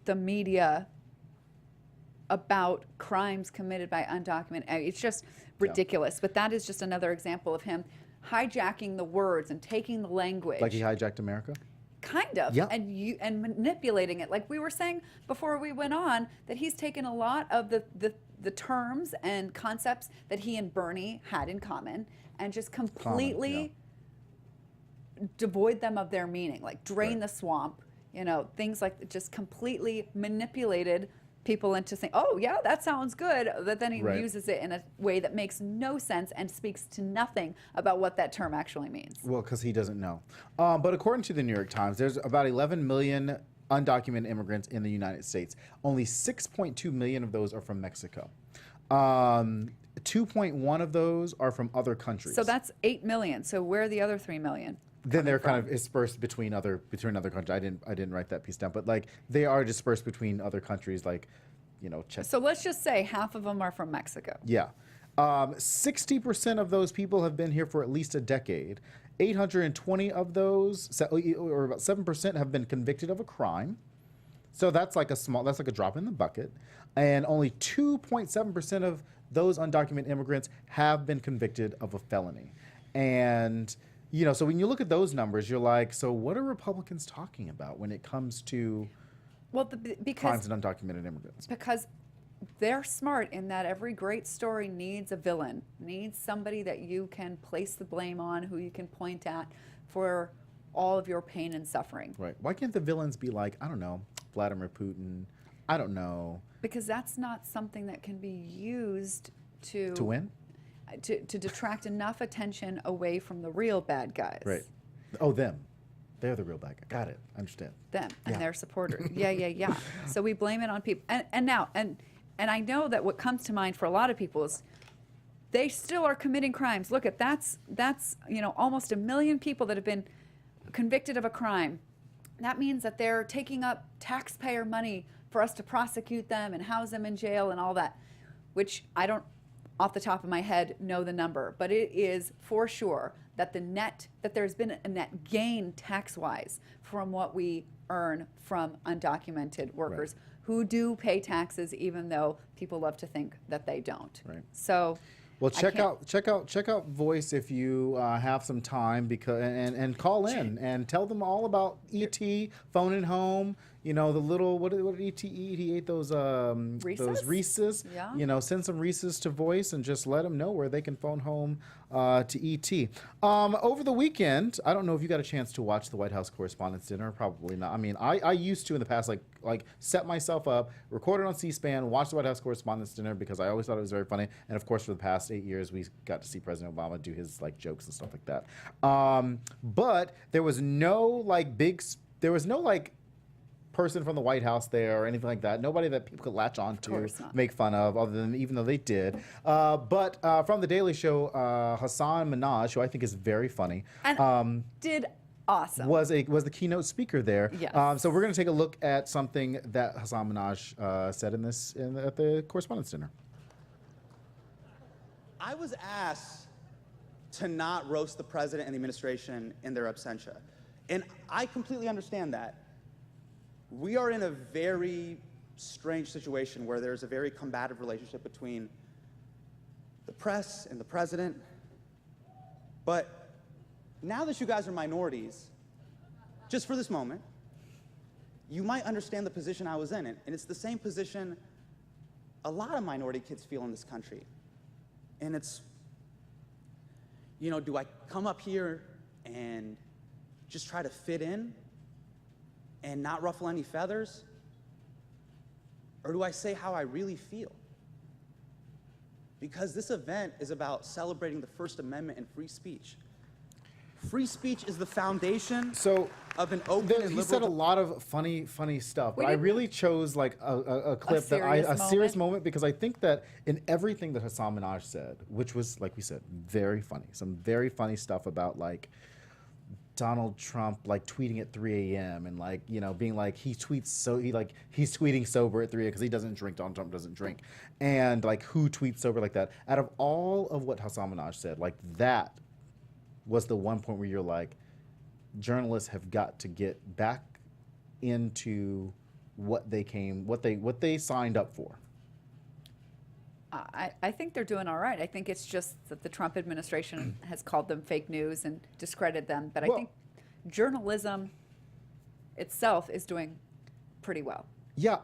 the media about crimes committed by undocumented. It's just ridiculous. But that is just another example of him hijacking the words and taking the language. Like he hijacked America? Kind of, Yeah. and manipulating it. Like we were saying before we went on, that he's taken a lot of the terms and concepts that he and Bernie had in common and just completely devoid them of their meaning, like drain Right. the swamp, things like just completely manipulated people into saying, oh, yeah, that sounds good, but then he Right. uses it in a way that makes no sense and speaks to nothing about what that term actually means. Well, because he doesn't know. But according to the New York Times, there's about 11 million undocumented immigrants in the United States. Only 6.2 million of those are from Mexico. 2.1 of those are from other countries. So that's 8 million. So where are the other 3 million? Then they're kind of dispersed between other countries. I didn't write that piece down, but like they are dispersed between other countries, like, you know, Czech. So let's just say half of them are from Mexico. Yeah, 60% of those people have been here for at least a decade. 820 of those, or about 7%, have been convicted of a crime. So that's like a drop in the bucket, and only 2.7% of those undocumented immigrants have been convicted of a felony, and. You know, so when you look at those numbers, you're like, so what are Republicans talking about when it comes to crimes and undocumented immigrants? Because they're smart in that every great story needs a villain, needs somebody that you can place the blame on, who you can point at for all of your pain and suffering. Right. Why can't the villains be like, I don't know, Vladimir Putin? I don't know. Because that's not something that can be used to win? To detract enough attention away from the real bad guys. Right. Oh, them. They're the real bad guy. Got it. I understand. Them and Yeah. their supporters. Yeah. So we blame it on people. And now, and I know that what comes to mind for a lot of people is they still are committing crimes. Look at that's almost 1 million people that have been convicted of a crime. That means that they're taking up taxpayer money for us to prosecute them and house them in jail and all that, which I don't, off the top of my head, know the number, but it is for sure that there's been a net gain tax-wise from what we earn from undocumented workers who do pay taxes, even though people love to think that they don't. Right. So, well, check out Voice if you have some time, because and call in and tell them all about ET phoning home. You know, the little what did ET eat? He ate those Reese's. Yeah. You know, send some Reese's to Voice and just let them know where they can phone home to ET. Over the weekend, I don't know if you got a chance to watch the White House Correspondents' Dinner. Probably not. I mean, I used to in the past, like set myself up, record it on C-SPAN, watch the White House Correspondents' Dinner because I always thought it was very funny. And of course, for the past 8 years, we got to see President Obama do his like jokes and stuff like that. But there was no person from the White House there or anything like that. Nobody that people could latch on to, make fun of, other than even though they did. But from The Daily Show, Hassan Minhaj, who I think is very funny, and did awesome. Was the keynote speaker there. Yes. So we're going to take a look at something that Hassan Minhaj said at the Correspondents' Dinner. I was asked to not roast the president and the administration in their absentia. And I completely understand that. We are in a very strange situation where there's a very combative relationship between the press and the president. But now that you guys are minorities, just for this moment, you might understand the position I was in. And it's the same position a lot of minority kids feel in this country. And it's, do I come up here and just try to fit in and not ruffle any feathers? Or do I say how I really feel? Because this event is about celebrating the First Amendment and free speech. Free speech is the foundation of an open and liberal... He said a lot of funny stuff, but I really chose like a clip a serious moment, because I think that in everything that Hassan Minhaj said, which was, like we said, very funny, some very funny stuff about like Donald Trump like tweeting at 3 a.m. and like, being like he's tweeting sober at 3 a.m. because he doesn't drink. Donald Trump doesn't drink, and like who tweets sober like that? Out of all of what Hassan Minhaj said, like that was the one point where you're like, journalists have got to get back into what they signed up for. I think they're doing all right. I think it's just that the Trump administration has called them fake news and discredited them. But I think journalism itself is doing pretty well. Yeah,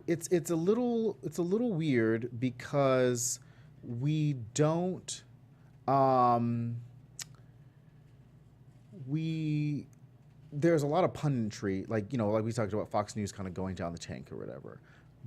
it's a little weird because we don't there's a lot of punditry, like, like we talked about Fox News kind of going down the tank or whatever.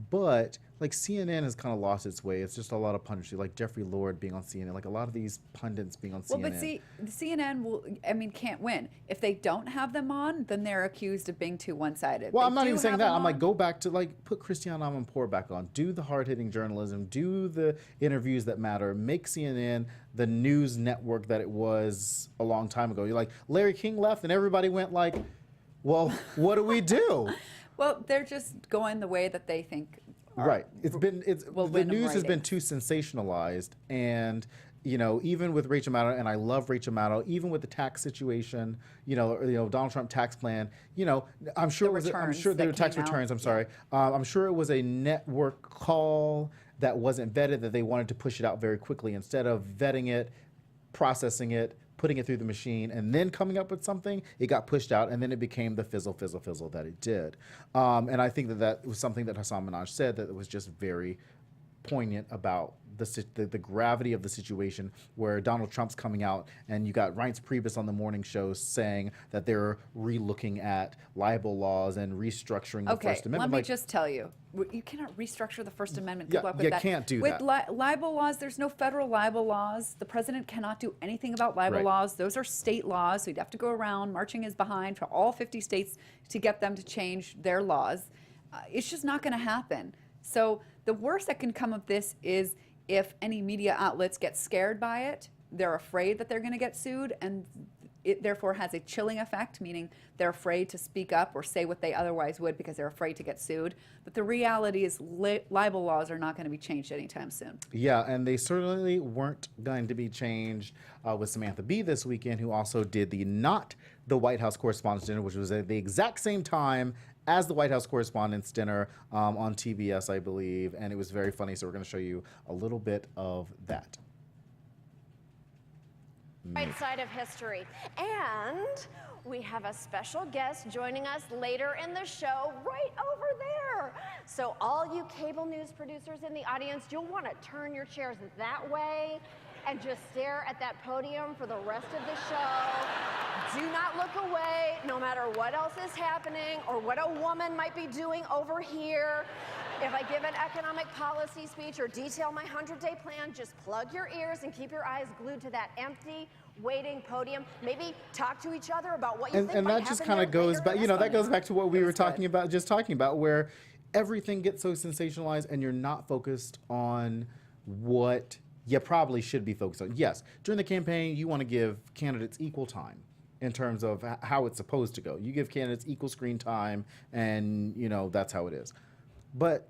But like CNN has kind of lost its way. It's just a lot of punditry, like Jeffrey Lord being on CNN, like a lot of these pundits being on CNN. Well, but see, CNN can't win. If they don't have them on, then they're accused of being too one-sided. Well, They I'm not do even saying have that. them I'm like, on. go back to like put Christiane Amanpour back on. Do the hard-hitting journalism. Do the interviews that matter. Make CNN the news network that it was a long time ago. You're like, Larry King left, and everybody went like, well, what do we do? Well, they're just going the way that they think. Right. will The win them news has been ratings. too sensationalized, and even with Rachel Maddow, and I love Rachel Maddow, even with the tax situation, Donald Trump tax plan, I'm sure The I'm returns sure there were that tax came out. returns. I'm sorry. I'm sure it was a network call that wasn't vetted, that they wanted to push it out very quickly instead of vetting it, processing it, putting it through the machine, and then coming up with something. It got pushed out, and then it became the fizzle that it did. And I think that was something that Hassan Minhaj said that was just very poignant about the gravity of the situation, where Donald Trump's coming out, and you got Reince Priebus on the morning show saying that they're re-looking at libel laws and restructuring the Okay, First Amendment. let me Like, just tell you, you cannot restructure the First Amendment. Yeah, Good luck you with that. can't do with that. libel laws, there's no federal libel laws. The president cannot do anything about libel Right. laws. Those are state laws, so he'd have to go around marching his behind for all 50 states to get them to change their laws. It's just not going to happen. So the worst that can come of this is if any media outlets get scared by it, they're afraid that they're going to get sued, and it therefore has a chilling effect, meaning they're afraid to speak up or say what they otherwise would because they're afraid to get sued. But the reality is libel laws are not going to be changed anytime soon. Yeah, and they certainly weren't going to be changed with Samantha Bee this weekend, who also did not the White House Correspondents' Dinner, which was at the exact same time as the White House Correspondents' Dinner on TBS, I believe, and it was very funny. So we're going to show you a little bit of that. Right side of history. And we have a special guest joining us later in the show right over there. So all you cable news producers in the audience, you'll want to turn your chairs that way and just stare at that podium for the rest of the show. Do not look away, no matter what else is happening or what a woman might be doing over here. If I give an economic policy speech or detail my 100-day plan, just plug your ears and keep your eyes glued to that empty, waiting podium. Maybe talk to each other about what you think And might that just happen kind of there goes later back, in this that goes program. back to what we were talking good. about, where everything gets so sensationalized and you're not focused on what you probably should be focused on. Yes, during the campaign, you want to give candidates equal time in terms of how it's supposed to go. You give candidates equal screen time, and that's how it is. But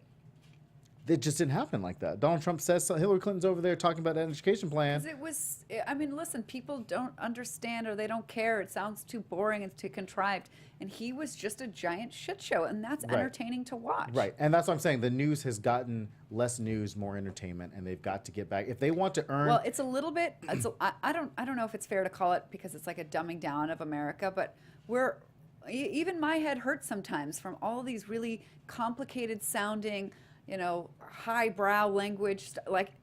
it just didn't happen like that. Donald Trump says so. Hillary Clinton's over there talking about an education plan. It was, listen, people don't understand or they don't care. It sounds too boring and too contrived. And he was just a giant shit show, and that's Right. entertaining to watch. Right, and that's what I'm saying. The news has gotten less news, more entertainment, and they've got to get back if they want to earn. Well, it's a little bit. I don't know if it's fair to call it because it's like a dumbing down of America, but even my head hurts sometimes from all these really complicated sounding, highbrow language.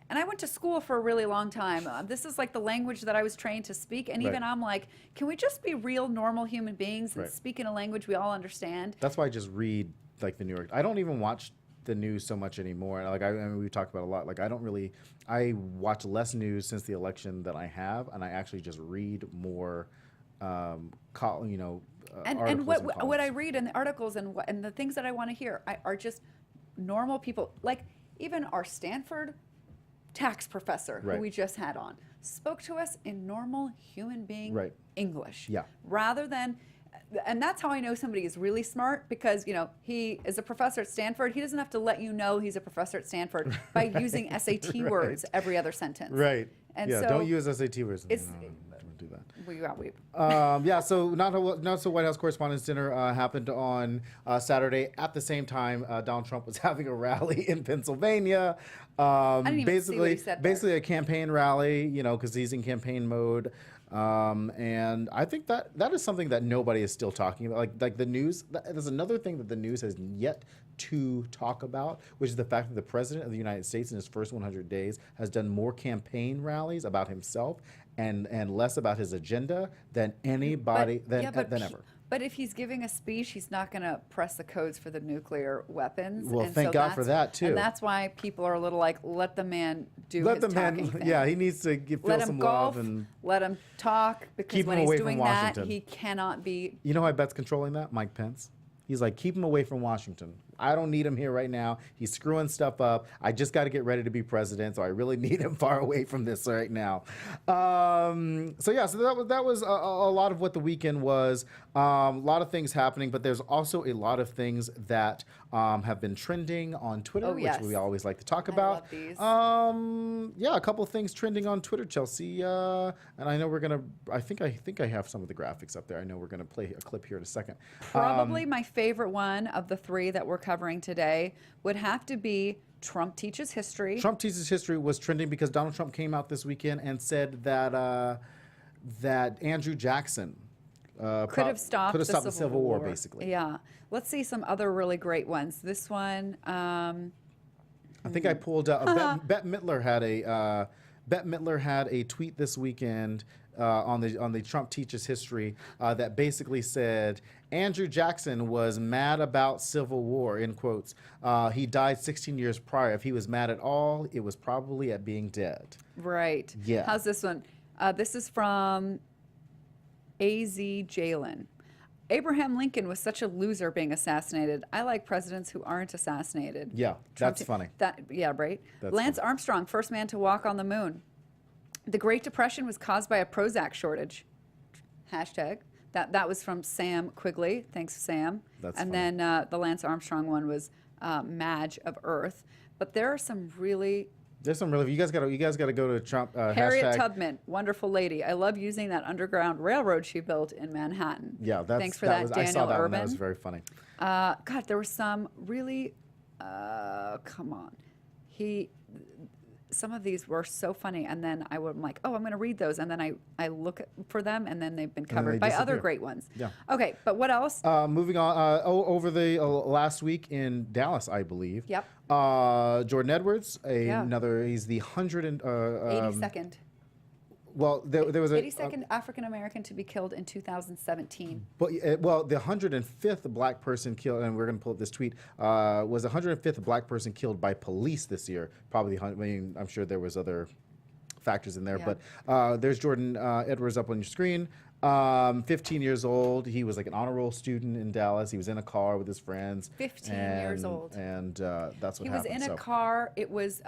And I went to school for a really long time. This is like the language that I was trained to speak, and even Right. I'm like, can we just be real, normal human beings and Right. speak in a language we all understand? That's why I just read like the New York. I don't even watch the news so much anymore. Like I mean, we talked about a lot. Like I watch less news since the election than I have, and I actually just read more. And Articles what and what I columns. read in the articles and the things that I want to hear are just normal people. Like even our Stanford tax professor, Right. who we just had on, spoke to us in normal human being Right. English. Yeah. Rather than, and that's how I know somebody is really smart, because he is a professor at Stanford. He doesn't have to let you know he's a professor at Stanford by using SAT Right. words every other sentence. Right. And yeah. so Don't use SAT words. it's- Don't do that. We Yeah, so not so White House Correspondents' Dinner happened on Saturday. At the same time, Donald Trump was having a rally in Pennsylvania. didn't even see what he said there. Basically a campaign rally, because he's in campaign mode. And I think that is something that nobody is still talking about. Like the news, there's another thing that the news has yet to talk about, which is the fact that the President of the United States in his first 100 days has done more campaign rallies about himself and less about his agenda than anybody than ever. But if he's giving a speech, he's not going to press the codes for the nuclear weapons. Well, and thank so God for that, too. And that's why people are a little like, let the man do Let his the man, talking thing. yeah, he needs to feel Let some him golf, love and let him talk, because keep when him he's away from doing that, Washington. he cannot be. You know who I bet's controlling that? Mike Pence. He's like, keep him away from Washington. I don't need him here right now. He's screwing stuff up. I just got to get ready to be president, so I really need him far away from this right now. So that was a lot of what the weekend was. A lot of things happening, but there's also a lot of things that have been trending on Twitter, Oh, yes. which we always like to talk I about. love these. A couple of things trending on Twitter, Chelsea. And I know we're gonna. I think I have some of the graphics up there. I know we're gonna play a clip here in a second. Probably my favorite one of the three that we're covering today would have to be Trump Teaches History. Trump Teaches History was trending because Donald Trump came out this weekend and said that that Andrew Jackson could have stopped the Civil War, basically. Yeah. Let's see some other really great ones. This one. I think I pulled out. Bette Midler had a tweet this weekend on the Trump Teaches History that basically said Andrew Jackson was mad about Civil War, in quotes. He died 16 years prior. If he was mad at all, it was probably at being dead. Right. Yeah. How's this one? This is from AZ Jalen. Abraham Lincoln was such a loser being assassinated. I like presidents who aren't assassinated. Yeah, that's funny. Yeah, right? That's Lance funny. Armstrong, first man to walk on the moon. The Great Depression was caused by a Prozac shortage. Hashtag. That was from Sam Quigley. Thanks, Sam. That's and funny. then the Lance Armstrong one was Madge of Earth. But there are some really... There's some really. You guys got to go to Trump. Harriet hashtag, Tubman, wonderful lady. I love using that underground railroad she built in Manhattan. Yeah, Thanks for that, I Daniel saw that Urban. one. That was very funny. God, there were some really. Come on, some of these were so funny, and then I'm like, oh, I'm going to read those, and then I look for them, and then they've been then covered they by other disappear. great ones. Yeah. Okay, but what else? Moving on, over the last week in Dallas, I believe. Yep. Jordan Edwards, Yeah. another. He's the 82nd. Well, there was a 82nd African American to be killed in 2017. But the 105th black person killed, and we're going to pull up this tweet, was the 105th black person killed by police this year. Probably, I mean, I'm sure there was other factors in there, Yeah. but there's Jordan Edwards up on your screen. 15 years old. He was like an honor roll student in Dallas. He was in a car with his friends. 15 years old. And that's what He happened. was in a car. It was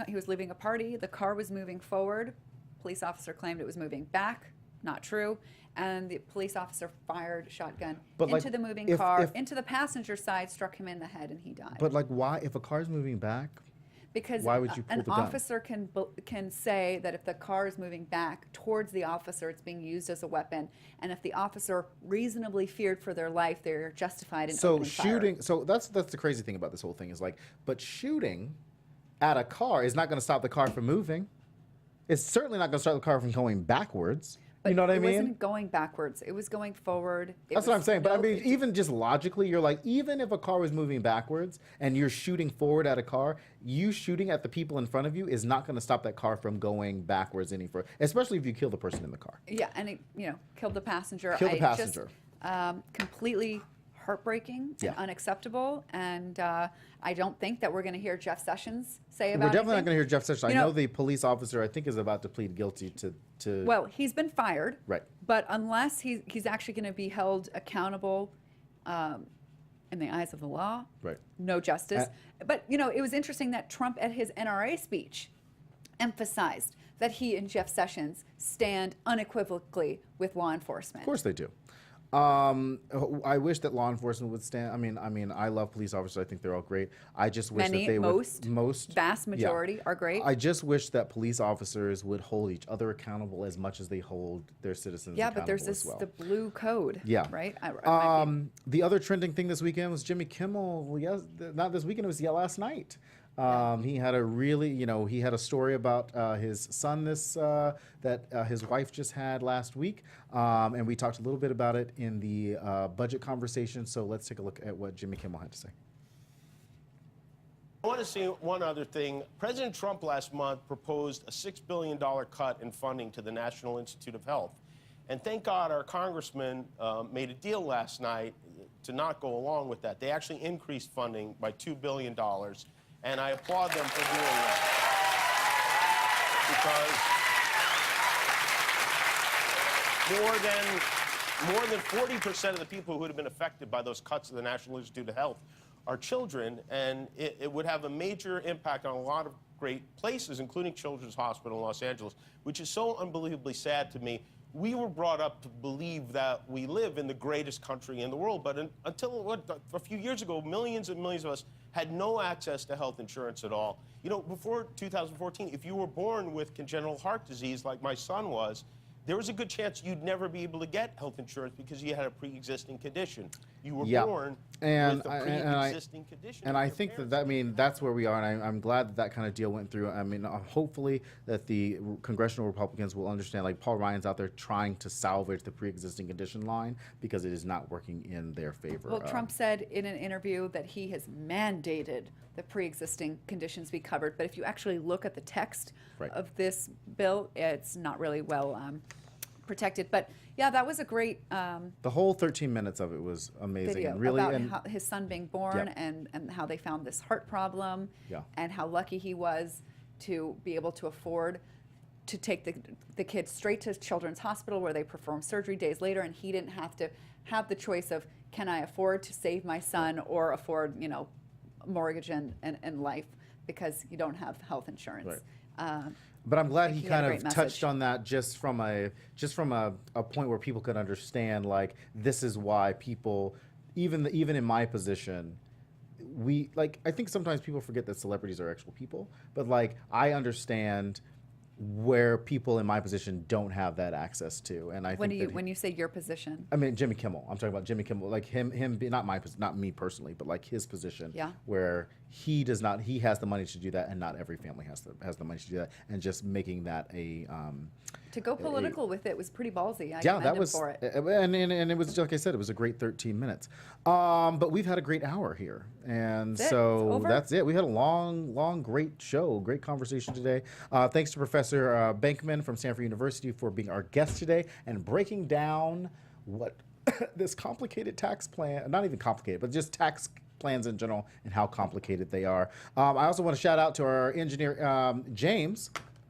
he was leaving a party. The car was moving forward. Police officer claimed it was moving back. Not true. And the police officer fired a shotgun into the moving car, into the passenger side, struck him in the head, and he died. But like, why, if a car's moving back? Because why would you pull an the gun? officer can say that if the car is moving back towards the officer, it's being used as a weapon, and if the officer reasonably feared for their life, they're justified in opening fire. So that's the crazy thing about this whole thing is like, but shooting at a car is not going to stop the car from moving. It's certainly not going to stop the car from going backwards. You know what I mean? It wasn't going backwards. It was going forward. That's what I'm saying. But I mean, even just logically, you're like, even if a car was moving backwards and you're shooting forward at a car, you shooting at the people in front of you is not going to stop that car from going backwards any further, especially if you kill the person in the car. Yeah, and it, killed the passenger. Killed the passenger. Completely heartbreaking and unacceptable. And I don't think that we're going to hear Jeff Sessions say about it. We're definitely not going to hear Jeff Sessions. I know know the police officer, I think, is about to plead guilty to. Well, he's been fired. Right. But unless he's actually going to be held accountable in the eyes of the law, Right. No justice. But, it was interesting that Trump at his NRA speech emphasized that he and Jeff Sessions stand unequivocally with law enforcement. Of course they do. I wish that law enforcement would stand. I mean, I love police officers. I think they're all great. I just wish that they vast majority are great. I just wish that police officers would hold each other accountable as much as they hold their citizens accountable but there's as well. the blue code. Yeah. Right. The other trending thing this weekend was Jimmy Kimmel. Well, yes, not this weekend. It was last night. He had a really, he had a story about his son that his wife just had last week, and we talked a little bit about it in the budget conversation. So let's take a look at what Jimmy Kimmel had to say. I want to say one other thing. President Trump last month proposed a $6 billion cut in funding to the National Institute of Health. And thank God our congressman made a deal last night to not go along with that. They actually increased funding by $2 billion, and I applaud them for doing that. Because more than 40% of the people who would have been affected by those cuts of the National Institute of Health are children, and it would have a major impact on a lot of great places, including Children's Hospital in Los Angeles, which is so unbelievably sad to me. We were brought up to believe that we live in the greatest country in the world, but until a few years ago, millions and millions of us had no access to health insurance at all. You know, before 2014, if you were born with congenital heart disease like my son was, there was a good chance you'd never be able to get health insurance because you had a pre-existing condition. You were born with a pre-existing condition. And I think that's where we are, and I'm glad that kind of deal went through. I mean, hopefully that the congressional Republicans will understand, like Paul Ryan's out there trying to salvage the pre-existing condition line because it is not working in their favor. Well, Trump said in an interview that he has mandated the pre-existing conditions be covered, but if you actually look at the text of this bill, it's not really well protected. But yeah, that was a great the whole 13 minutes of it was amazing. video And really, about how his son being born and how they found this heart problem and how lucky he was to be able to afford to take the kid straight to Children's Hospital where they perform surgery days later, and he didn't have to have the choice of, can I afford to save my son or afford, you know, mortgage and life because you don't have health insurance. But I'm glad he kind of message. touched on that just from a point where people could understand, like, this is why people, even in my position, I think sometimes people forget that celebrities are actual people, but like I understand where people in my position don't have that access to. And I think when you say your position, I mean Jimmy Kimmel. I'm talking about Jimmy Kimmel, like him not me personally, but like his position, where he has the money to do that, and not every family has the money to do that, and just making that to go political with it was pretty ballsy. I that commend was him for it. And it was, like I said, it was a great 13 minutes. But we've had a great hour here, and so that's it. We had a long, great show, great conversation today. Thanks to Professor Bankman from Stanford University for being our guest today and breaking down what this complicated tax plan, not even complicated, but just tax plans in general and how complicated they are. I also want to shout out to our engineer, James,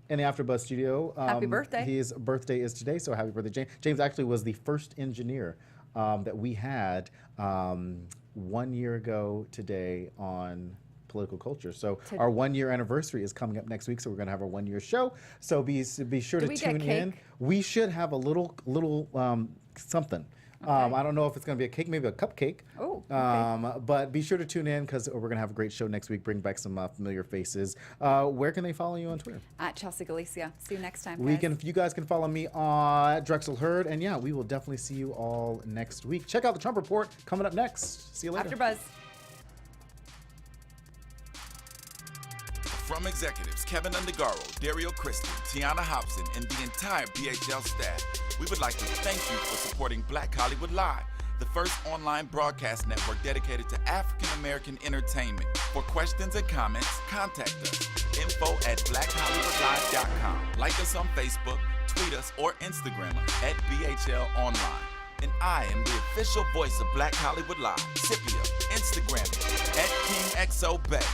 in the AfterBuzz studio. Happy birthday. His birthday is today, so happy birthday, James. James actually was the first engineer that we had 1 year ago today on political culture. So our 1 year anniversary is coming up next week, so we're going to have our 1 year show. So be sure to tune in. We should have a little something. Okay. I don't know if it's going to be a cake, maybe a cupcake. Oh, okay. But be sure to tune in because we're going to have a great show next week, bring back some familiar faces. Where can they follow you on Twitter? At Chelsea Galicia. See you next time, guys. You guys can follow me on Drexel Hurd. And yeah, we will definitely see you all next week. Check out the Trump Report coming up next. See you later. AfterBuzz. From executives Keven Undergaro, Dario Christie, Tiana Hobson, and the entire BHL staff, we would like to thank you for supporting Black Hollywood Live, the first online broadcast network dedicated to African-American entertainment. For questions and comments, contact us. info@blackhollywoodlive.com. Like us on Facebook, tweet us, or Instagram us at BHL Online. And I am the official voice of Black Hollywood Live, Scipio, Instagram @KingXOBay.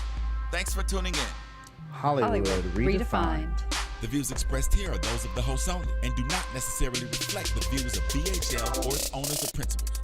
Thanks for tuning in. Hollywood Redefined. The views expressed here are those of the host only and do not necessarily reflect the views of BHL or its owners or principals.